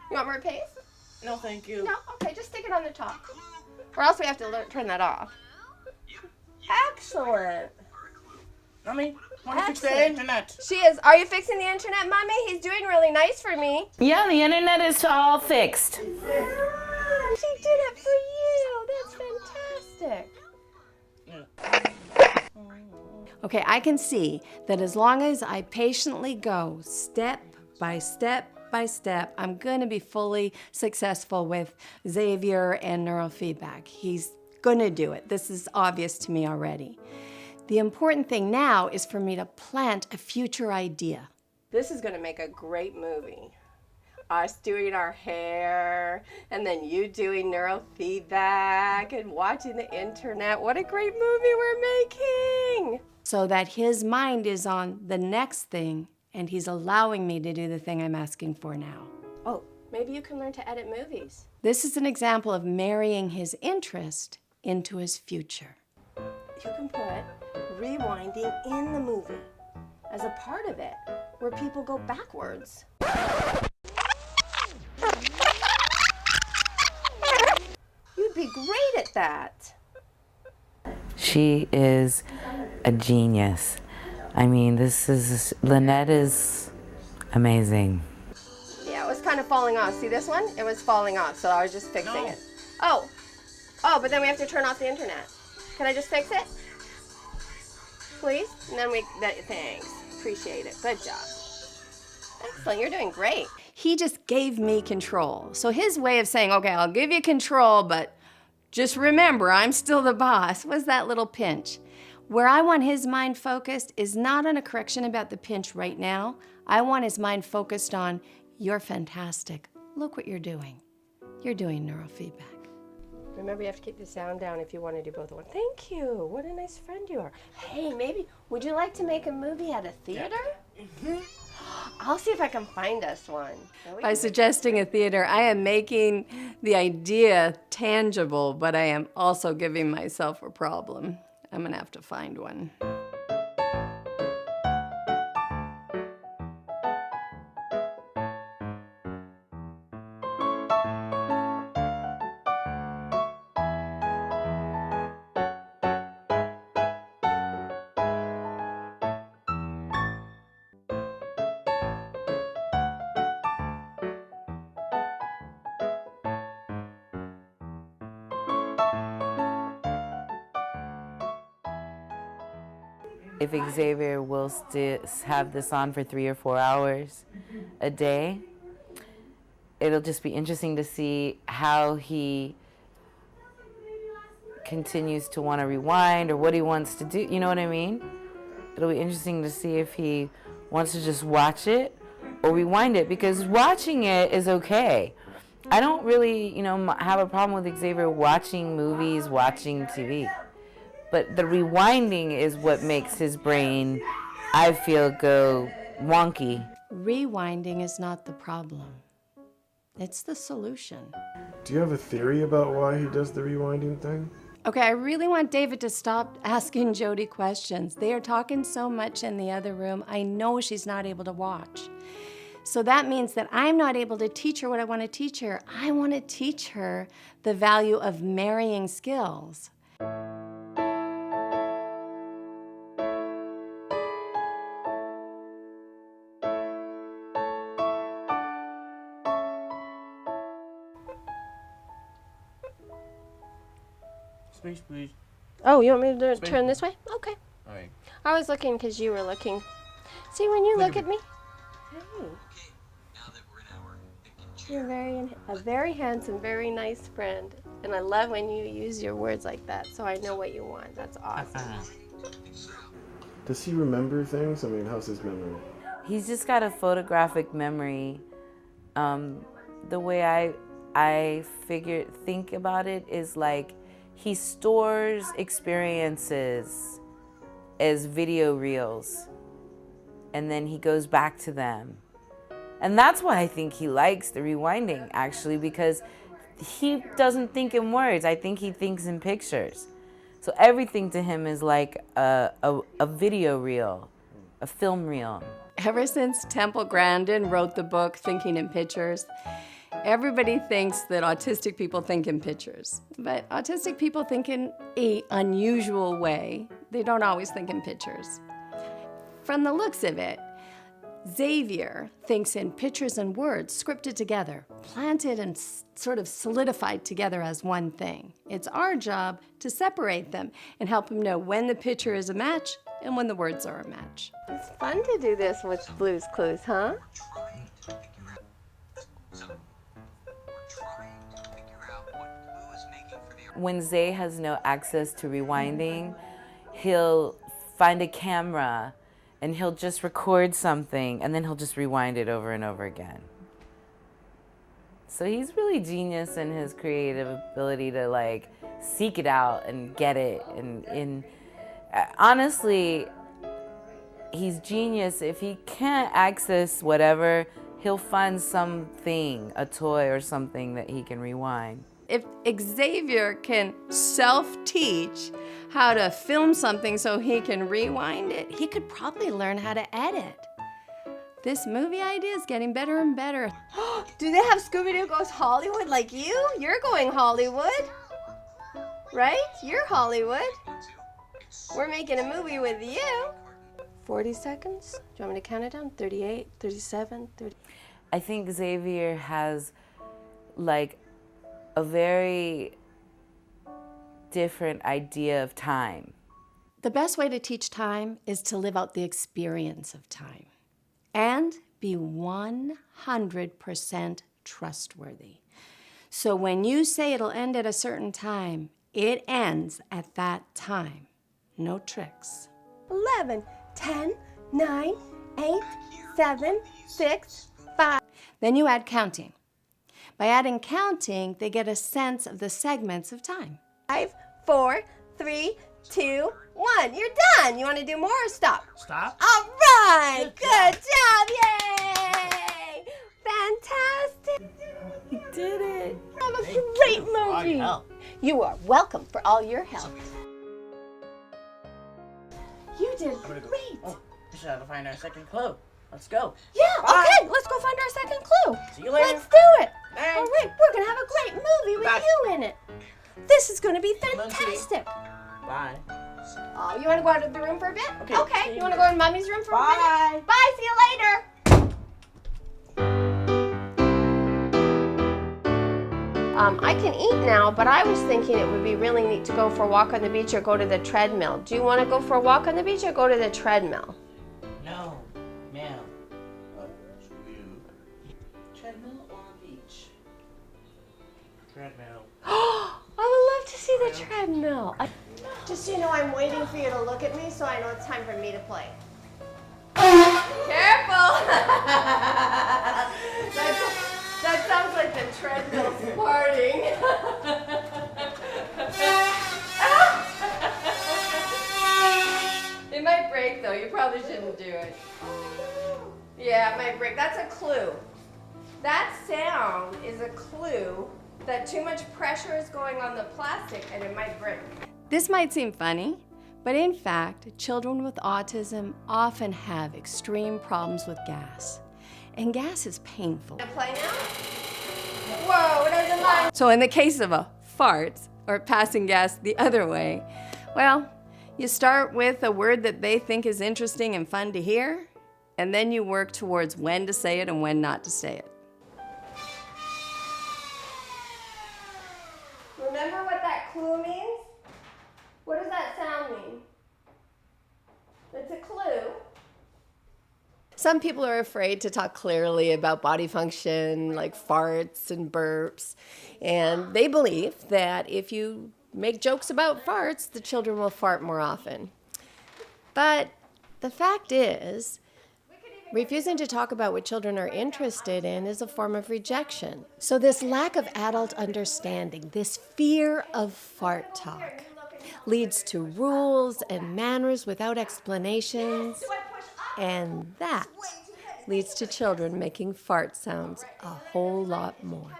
You want more paste? No, thank you. No? Okay, just stick it on the top. Or else we have to turn that off. Excellent. Mommy, want to fix the internet. She is. Are you fixing the internet, Mommy? He's doing really nice for me. Yeah, the internet is all fixed. She did it for you. That's fantastic. Okay, I can see that as long as I patiently go step by step by step, I'm going to be fully successful with Xavier and neurofeedback. He's going to do it. This is obvious to me already. The important thing now is for me to plant a future idea. This is going to make a great movie. Us doing our hair, and then you doing neurofeedback and watching the internet. What a great movie we're making! So that his mind is on the next thing and he's allowing me to do the thing I'm asking for now. Oh, maybe you can learn to edit movies. This is an example of marrying his interest into his future. You can put rewinding in the movie as a part of it, where people go backwards. You'd be great at that. She is a genius. I mean, Lynette is amazing. Yeah, it was kind of falling off. See this one? It was falling off, so I was just fixing it. Oh, but then we have to turn off the internet. Can I just fix it? Please? And then thanks. Appreciate it. Good job. Excellent, you're doing great. He just gave me control. So his way of saying, okay, I'll give you control, but just remember, I'm still the boss, was that little pinch. Where I want his mind focused is not on a correction about the pinch right now. I want his mind focused on, you're fantastic. Look what you're doing. You're doing neurofeedback. Remember, you have to keep the sound down if you want to do both at once. Thank you. What a nice friend you are. Hey, maybe, would you like to make a movie at a theater? I'll see if I can find us one. By suggesting a theater, I am making the idea tangible, but I am also giving myself a problem. I'm gonna have to find one. if Xavier will have this on for 3 or 4 hours a day. It'll just be interesting to see how he continues to want to rewind or what he wants to do. You know what I mean? It'll be interesting to see if he wants to just watch it or rewind it, because watching it is okay. I don't really, have a problem with Xavier watching movies, watching TV. But the rewinding is what makes his brain, I feel, go wonky. Rewinding is not the problem. It's the solution. Do you have a theory about why he does the rewinding thing? Okay, I really want David to stop asking Jodi questions. They are talking so much in the other room. I know she's not able to watch. So that means that I'm not able to teach her what I want to teach her. I want to teach her the value of marrying skills. Space, please. Oh, you want me to turn this way? Okay. All right. I was looking because you were looking. See, when you look at me. Hey. You're a very handsome, very nice friend. And I love when you use your words like that, so I know what you want. That's awesome. Does he remember things? I mean, how's his memory? He's just got a photographic memory. The way I think about it is like he stores experiences as video reels, and then he goes back to them. And that's why I think he likes the rewinding, actually, because he doesn't think in words. I think he thinks in pictures. So everything to him is like a video reel, a film reel. Ever since Temple Grandin wrote the book Thinking in Pictures, everybody thinks that autistic people think in pictures. But autistic people think in an unusual way. They don't always think in pictures. From the looks of it, Xavier thinks in pictures and words scripted together, planted and sort of solidified together as one thing. It's our job to separate them and help him know when the picture is a match and when the words are a match. It's fun to do this with Blue's Clues, huh? When Zay has no access to rewinding, he'll find a camera and he'll just record something and then he'll just rewind it over and over again. So he's really genius in his creative ability to like seek it out and get it. And honestly, he's genius. If he can't access whatever, he'll find something, a toy or something that he can rewind. If Xavier can self-teach how to film something so he can rewind it, he could probably learn how to edit. This movie idea is getting better and better. Do they have Scooby-Doo Goes Hollywood like you? You're going Hollywood, right? You're Hollywood. We're making a movie with you. 40 seconds? Do you want me to count it down? 38, 37, 30. I think Xavier has like a very different idea of time. The best way to teach time is to live out the experience of time and be 100% trustworthy. So when you say it'll end at a certain time, it ends at that time. No tricks. 11, 10, 9, 8, 7, 6, 5. Then you add counting. By adding counting, they get a sense of the segments of time. 5, 4, 3, 2, 1. You're done. You want to do more or stop? Stop. All right. Good job. Yay. Fantastic. You did it. Have a great movie. You are welcome for all your help. You did great. Oh, we should have to find our second clue. Let's go. Yeah, Bye. okay. Let's go find our second clue. See you later. Let's do it. Thanks. All right, we're going to have a great movie with Bye. you in it. This is going to be fantastic. Bye. Oh, you want to go out of the room for a bit? Okay. You want to go in Mommy's room for a minute? Bye. Bye. See you later. I can eat now, but I was thinking it would be really neat to go for a walk on the beach or go to the treadmill. Do you want to go for a walk on the beach or go to the treadmill? No, ma'am. Treadmill or beach? Treadmill. I would love to see the treadmill. Just so you know, I'm waiting for you to look at me so I know it's time for me to play. Careful! That sounds like the treadmill's farting. It might break though. You probably shouldn't do it. Yeah, it might break. That's a clue. That sound is a clue that too much pressure is going on the plastic and it might break. This might seem funny, but in fact, children with autism often have extreme problems with gas. And gas is painful. Play now? Whoa, it doesn't mind. So in the case of a fart, or passing gas the other way, well, you start with a word that they think is interesting and fun to hear, and then you work towards when to say it and when not to say it. Remember what that clue means? What does that sound mean? It's a clue. Some people are afraid to talk clearly about body function, like farts and burps, and they believe that if you make jokes about farts, the children will fart more often. But the fact is, refusing to talk about what children are interested in is a form of rejection. So this lack of adult understanding, this fear of fart talk, leads to rules and manners without explanations, and that leads to children making fart sounds a whole lot more.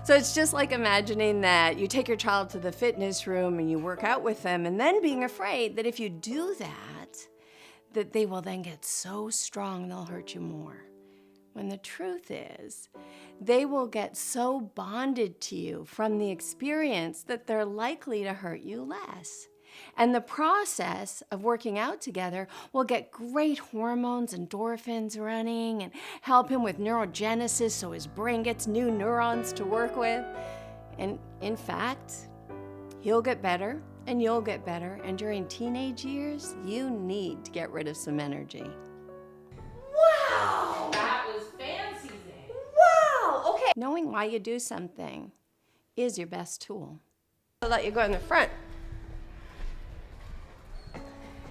So it's just like imagining that you take your child to the fitness room and you work out with them, and then being afraid that if you do that they will then get so strong they'll hurt you more. When the truth is, they will get so bonded to you from the experience that they're likely to hurt you less. And the process of working out together will get great hormones, endorphins running, and help him with neurogenesis so his brain gets new neurons to work with. And in fact, he'll get better and you'll get better. And during teenage years, you need to get rid of some energy. Wow! That was fancy, Zay. Wow! Okay. Knowing why you do something is your best tool. I'll let you go in the front.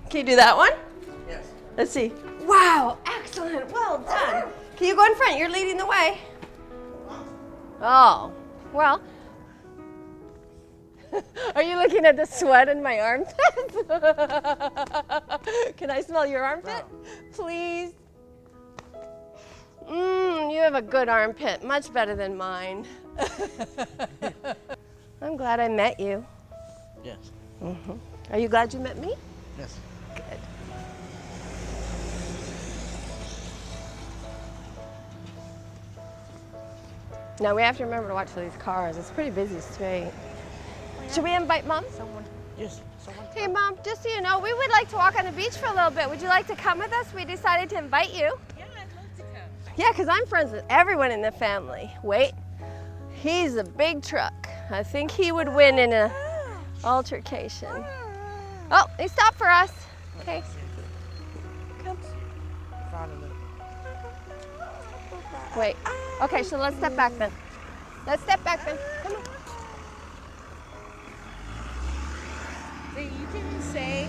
Can you do that one? Yes. Let's see. Wow, excellent, well done. Can you go in front? You're leading the way. Oh, well. Are you looking at the sweat in my armpit? Can I smell your armpit? Please. You have a good armpit, much better than mine. I'm glad I met you. Yes. Are you glad you met me? Yes. Good. Now we have to remember to watch these cars. It's a pretty busy street. Should we invite Mom? Yes. Someone. Hey Mom, just so you know, we would like to walk on the beach for a little bit. Would you like to come with us? We decided to invite you. Yeah, I'd love to come. Yeah, because I'm friends with everyone in the family. Wait, he's a big truck. I think he would win in a altercation. Oh, he stopped for us. Okay. Come. Wait. Okay, so let's step back then. Let's step back then. Come on. So you can say,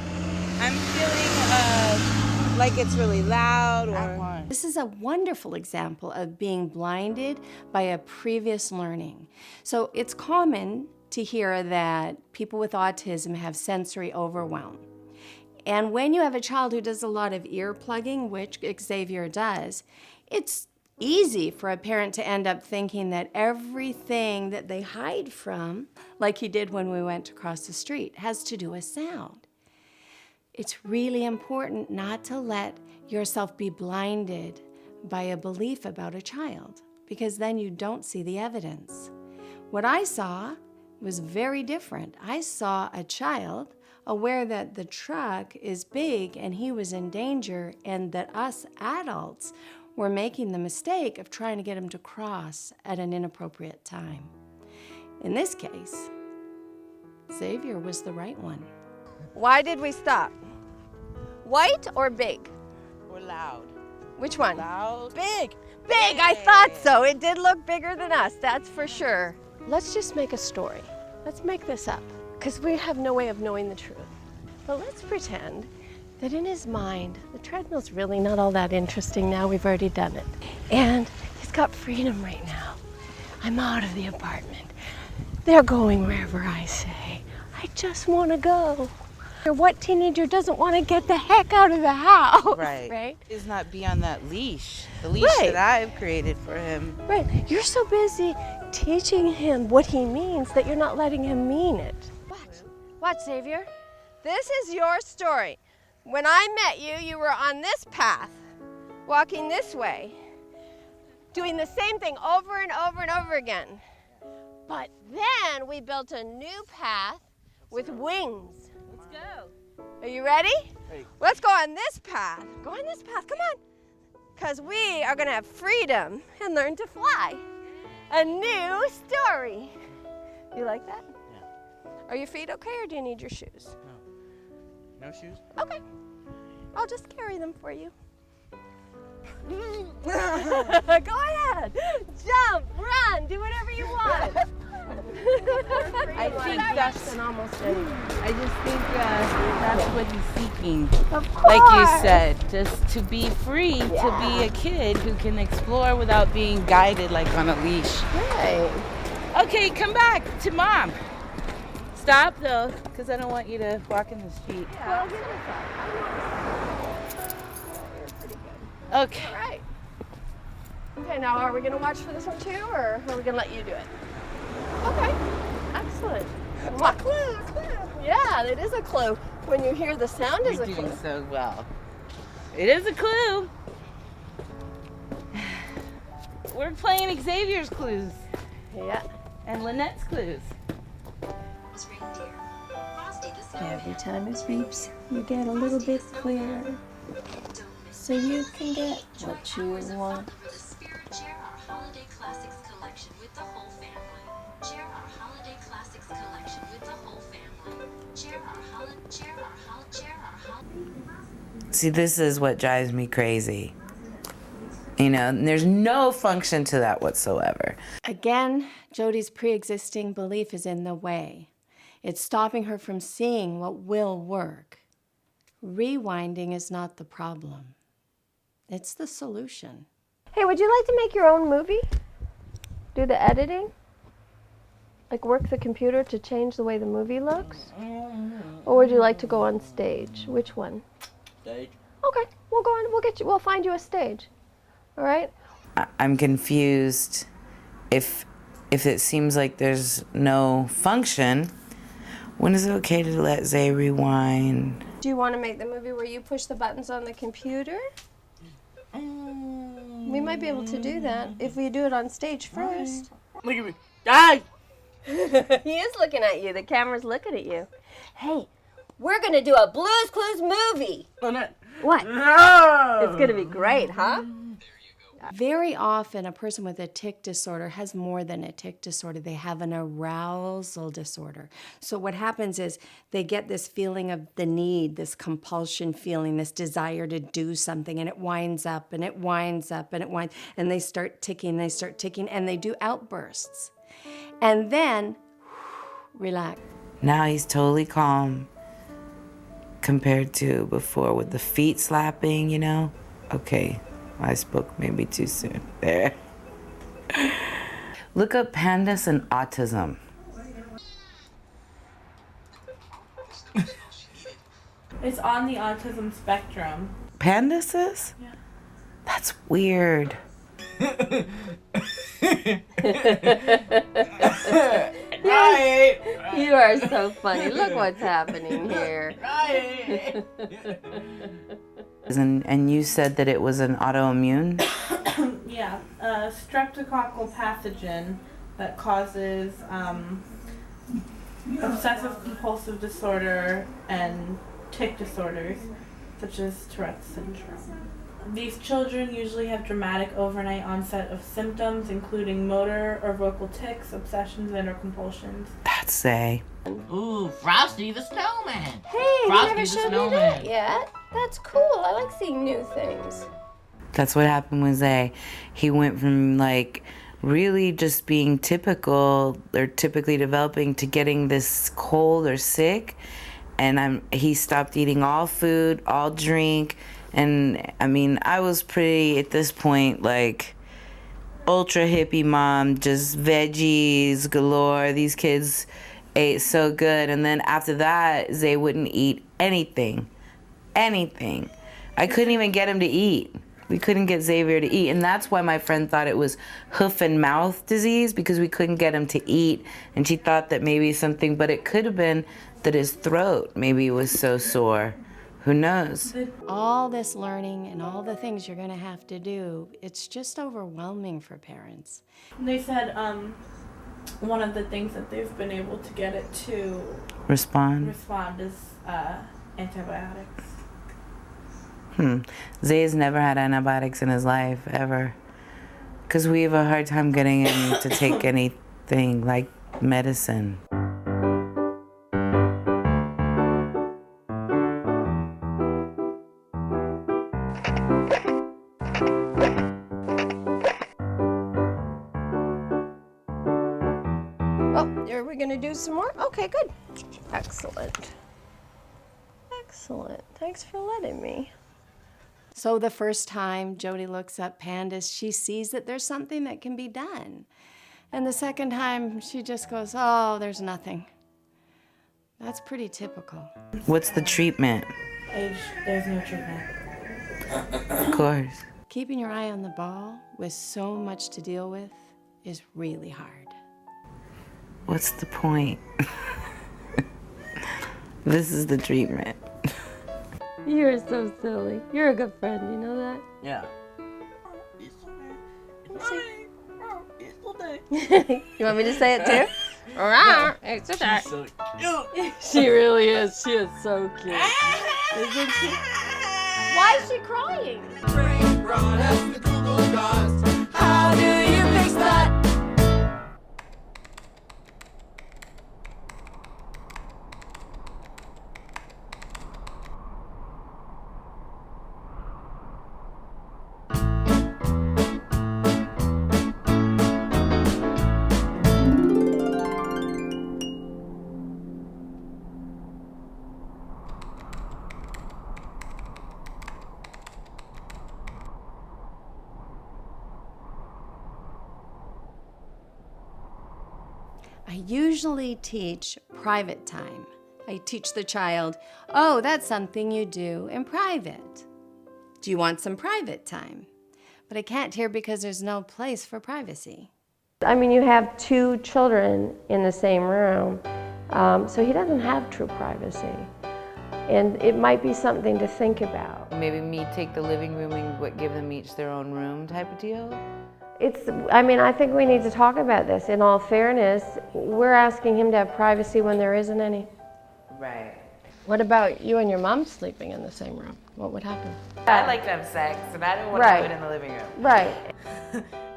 I'm feeling like it's really loud or... This is a wonderful example of being blinded by a previous learning. So it's common to hear that people with autism have sensory overwhelm. And when you have a child who does a lot of ear plugging, which Xavier does, it's easy for a parent to end up thinking that everything that they hide from, like he did when we went across the street, has to do with sound. It's really important not to let yourself be blinded by a belief about a child, because then you don't see the evidence. What I saw was very different. I saw a child aware that the truck is big and he was in danger, and that us adults were making the mistake of trying to get him to cross at an inappropriate time. In this case, Xavier was the right one. Why did we stop? White or big? Or loud. Which one? Loud. Big. Big, I thought so. It did look bigger than us, that's for sure. Let's just make a story. Let's make this up, because we have no way of knowing the truth. But let's pretend that in his mind, the treadmill's really not all that interesting now. We've already done it. And he's got freedom right now. I'm out of the apartment. They're going wherever I say. I just want to go. What teenager doesn't want to get the heck out of the house? Right. Is not be on that leash. The leash Right. that I've created for him. Right. You're so busy teaching him what he means that you're not letting him mean it. Watch, Xavier. This is your story. When I met you, you were on this path, walking this way, doing the same thing over and over and over again. But then we built a new path with wings. Let's go. Are you ready? Hey. Let's go on this path. Go on this path, come on. Because we are going to have freedom and learn to fly. A new story. You like that? Yeah. Are your feet okay, or do you need your shoes? No shoes? Okay. I'll just carry them for you. Go ahead. Jump, run, do whatever you want. I think that's almost anything. I just think that's what he's seeking. Of course. Like you said, just to be free, to be a kid who can explore without being guided like on a leash. Right. Okay, come back to mom. Stop though, because I don't want you to walk in the street. Well, give it a shot. You're pretty good. Okay. All right. Okay, now are we going to watch for this one too, or are we going to let you do it? Okay. Excellent. A clue. Yeah, it is a clue. When you hear the sound is a You're clue. doing so well. It is a clue. We're playing Xavier's clues Yeah. and Lynette's clues. Every time it beeps, you get a little bit clearer, so you can get what you want. Share our holiday classics collection with the whole family. Share our holiday classics collection with the whole family. Share our holiday. See, this is what drives me crazy. You know, and there's no function to that whatsoever. Again, Jodi's pre-existing belief is in the way. It's stopping her from seeing what will work. Rewinding is not the problem. It's the solution. Hey, would you like to make your own movie? Do the editing? Like work the computer to change the way the movie looks? Or would you like to go on stage? Which one? Stage. Okay, we'll go on, we'll find you a stage. All right? I'm confused. If it seems like there's no function, when is it okay to let Zay rewind? Do you want to make the movie where you push the buttons on the computer? We might be able to do that if we do it on stage first. Look at me. Die! He is looking at you. The camera's looking at you. Hey, we're going to do a Blue's Clues movie. Lynette. What? No! It's going to be great, huh? Very often, a person with a tic disorder has more than a tic disorder. They have an arousal disorder. So what happens is they get this feeling of the need, this compulsion feeling, this desire to do something, and it winds up, and it winds up, and it winds, and they start ticking, and they do outbursts. And then, relax. Now he's totally calm compared to before with the feet slapping, you know? Okay. I spoke maybe too soon there. Look up pandas and autism. It's on the autism spectrum. Pandas is? Yeah. That's weird. You are so funny. Look what's happening here. And you said that it was an autoimmune? Yeah, a streptococcal pathogen that causes obsessive compulsive disorder and tic disorders, such as Tourette's syndrome. These children usually have dramatic overnight onset of symptoms, including motor or vocal tics, obsessions, and or compulsions. That's Zay. Ooh, Frosty the Snowman. Hey, you Frosty never the showed me Snowman. that yet. That's cool. I like seeing new things. That's what happened with Zay. He went from like really just being typical or typically developing to getting this cold or sick, and he stopped eating all food, all drink, and I mean, I was pretty at this point like ultra hippie mom, just veggies galore. These kids ate so good, and then after that, Zay wouldn't eat anything. I couldn't even get him to eat. We couldn't get Xavier to eat, and that's why my friend thought it was hoof and mouth disease, because we couldn't get him to eat, and she thought that maybe something, but it could have been that his throat maybe was so sore. Who knows? All this learning and all the things you're gonna have to do, it's just overwhelming for parents. They said one of the things that they've been able to get it to Respond is antibiotics. Zay's never had antibiotics in his life, ever. Because we have a hard time getting him to take anything like medicine. Oh, are we gonna do some more? Okay, good. Excellent. Excellent. Thanks for letting me. So the first time Jodi looks up pandas, she sees that there's something that can be done. And the second time, she just goes, oh, there's nothing. That's pretty typical. What's the treatment? There's no treatment. Of course. Keeping your eye on the ball with so much to deal with is really hard. What's the point? This is the treatment. You're so silly. You're a good friend, you know that? Yeah. You want me to say it too? It's okay. She's so cute. She really is. She is so cute. Isn't she? Why is she crying? How do you fix that? I usually teach private time. I teach the child, oh, that's something you do in private. Do you want some private time? But I can't here because there's no place for privacy. I mean, you have two children in the same room, so he doesn't have true privacy. And it might be something to think about. Maybe me take the living room and give them each their own room type of deal? I think we need to talk about this. In all fairness, we're asking him to have privacy when there isn't any. Right. What about you and your mom sleeping in the same room? What would happen? I like to have sex, and I don't want to do it in the living room. Right.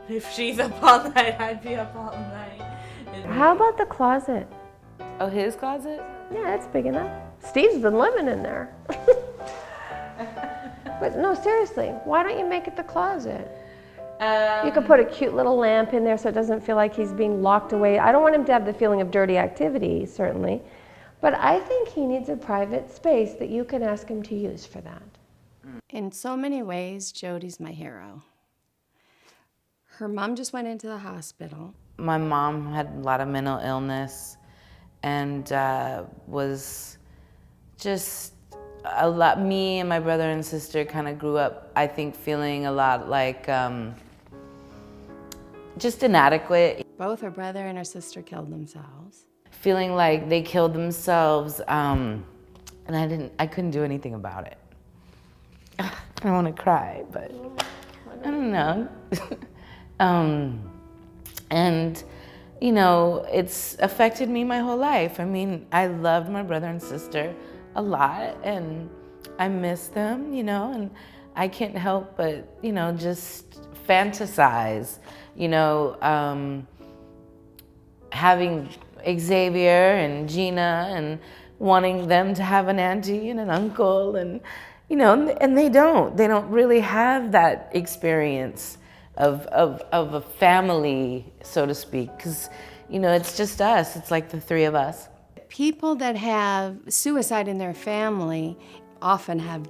If she's up all night, I'd be up all night. How about the closet? Oh, his closet? Yeah, it's big enough. Steve's been living in there. But no, seriously, why don't you make it the closet? You could put a cute little lamp in there so it doesn't feel like he's being locked away. I don't want him to have the feeling of dirty activity, certainly. But I think he needs a private space that you can ask him to use for that. In so many ways, Jodi's my hero. Her mom just went into the hospital. My mom had a lot of mental illness and was just a lot, me and my brother and sister kind of grew up, I think, feeling a lot like just inadequate. Both her brother and her sister killed themselves. Feeling like they killed themselves, and I couldn't do anything about it. I don't want to cry, but I don't know. And you know, it's affected me my whole life. I mean, I loved my brother and sister a lot, and I miss them, you know, and I can't help but, you know, just fantasize, you know, having Xavier and Gina and wanting them to have an auntie and an uncle, and, you know, and they don't really have that experience of a family, so to speak, because, you know, it's just us. It's like the three of us. People that have suicide in their family often have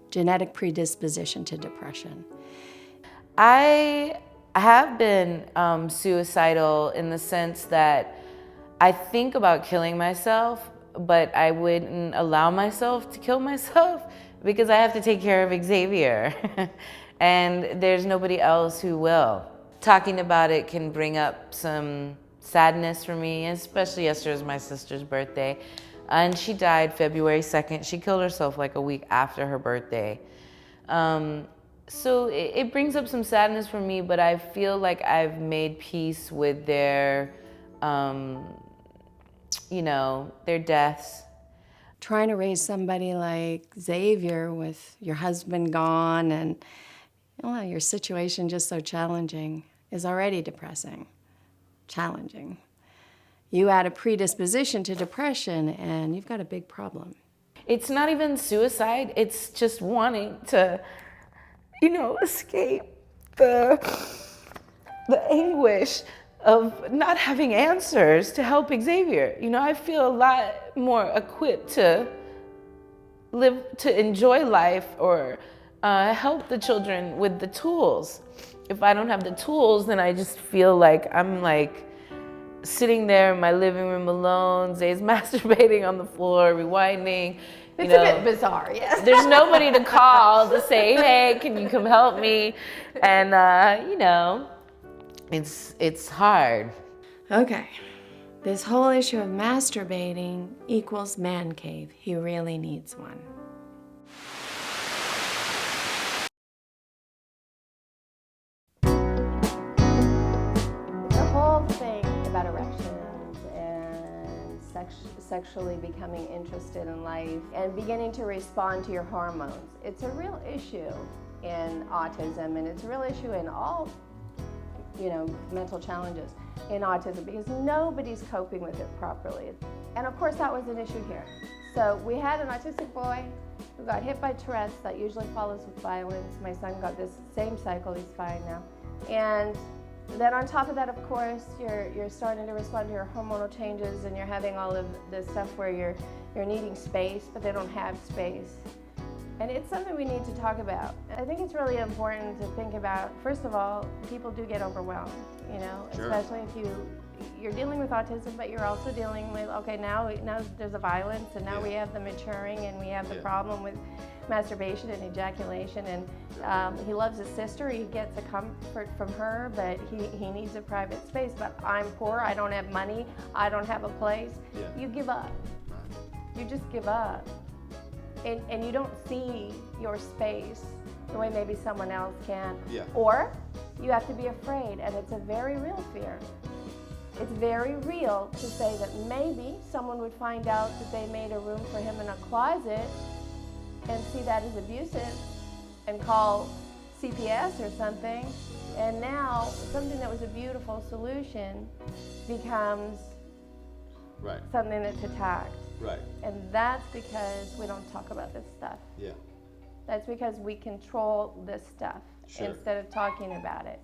genetic predisposition to depression. I have been suicidal in the sense that I think about killing myself, but I wouldn't allow myself to kill myself because I have to take care of Xavier. And there's nobody else who will. Talking about it can bring up some sadness for me, especially yesterday was my sister's birthday. And she died February 2nd. She killed herself like a week after her birthday. So it brings up some sadness for me, but I feel like I've made peace with their, you know, their deaths. Trying to raise somebody like Xavier with your husband gone and, you know, your situation just so challenging is already depressing, challenging. You add a predisposition to depression and you've got a big problem. It's not even suicide, it's just wanting to, you know, escape the anguish of not having answers to help Xavier. You know, I feel a lot more equipped to live, to enjoy life or help the children with the tools. If I don't have the tools, then I just feel like I'm like sitting there in my living room alone, Zay's masturbating on the floor, rewinding. It's a bit bizarre, yes. There's nobody to call to say, hey, can you come help me? And, you know, it's hard. Okay, this whole issue of masturbating equals man cave. He really needs one. The whole thing about erections and sexually becoming interested in life and beginning to respond to your hormones, it's a real issue in autism, and it's a real issue in all, you know, mental challenges in autism because nobody's coping with it properly. And of course that was an issue here. So we had an autistic boy who got hit by Tourette's that usually follows with violence. My son got this same cycle, he's fine now. And then on top of that, of course, you're starting to respond to your hormonal changes and you're having all of this stuff where you're needing space, but they don't have space. And it's something we need to talk about. I think it's really important to think about, first of all, people do get overwhelmed, you know, Sure. especially if you're dealing with autism, but you're also dealing with, okay, now there's a violence, and now we have the maturing, and we have the problem with masturbation and ejaculation, and he loves his sister, he gets a comfort from her, but he needs a private space, but I'm poor, I don't have money, I don't have a place. You give up. You just give up. And you don't see your space the way maybe someone else can. Or you have to be afraid, and it's a very real fear. It's very real to say that maybe someone would find out that they made a room for him in a closet and see that as abusive and call CPS or something. And now something that was a beautiful solution becomes something that's attacked. And that's because we don't talk about this stuff. That's because we control this stuff instead of talking about it.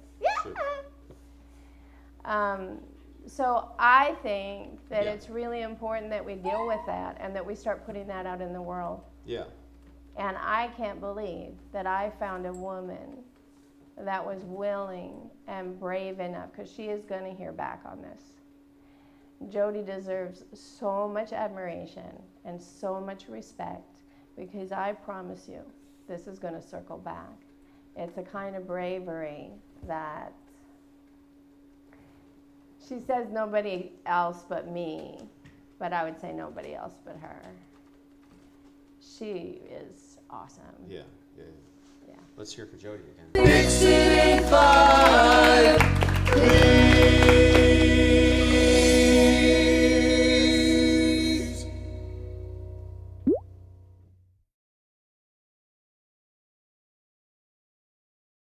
So I think that it's really important that we deal with that and that we start putting that out in the world. And I can't believe that I found a woman that was willing and brave enough, because she is going to hear back on this. Jodi deserves so much admiration and so much respect, because I promise you, this is going to circle back. It's a kind of bravery that she says nobody else but me, but I would say nobody else but her. She is awesome. Yeah. Let's hear for Jodi again. Fix it in 5.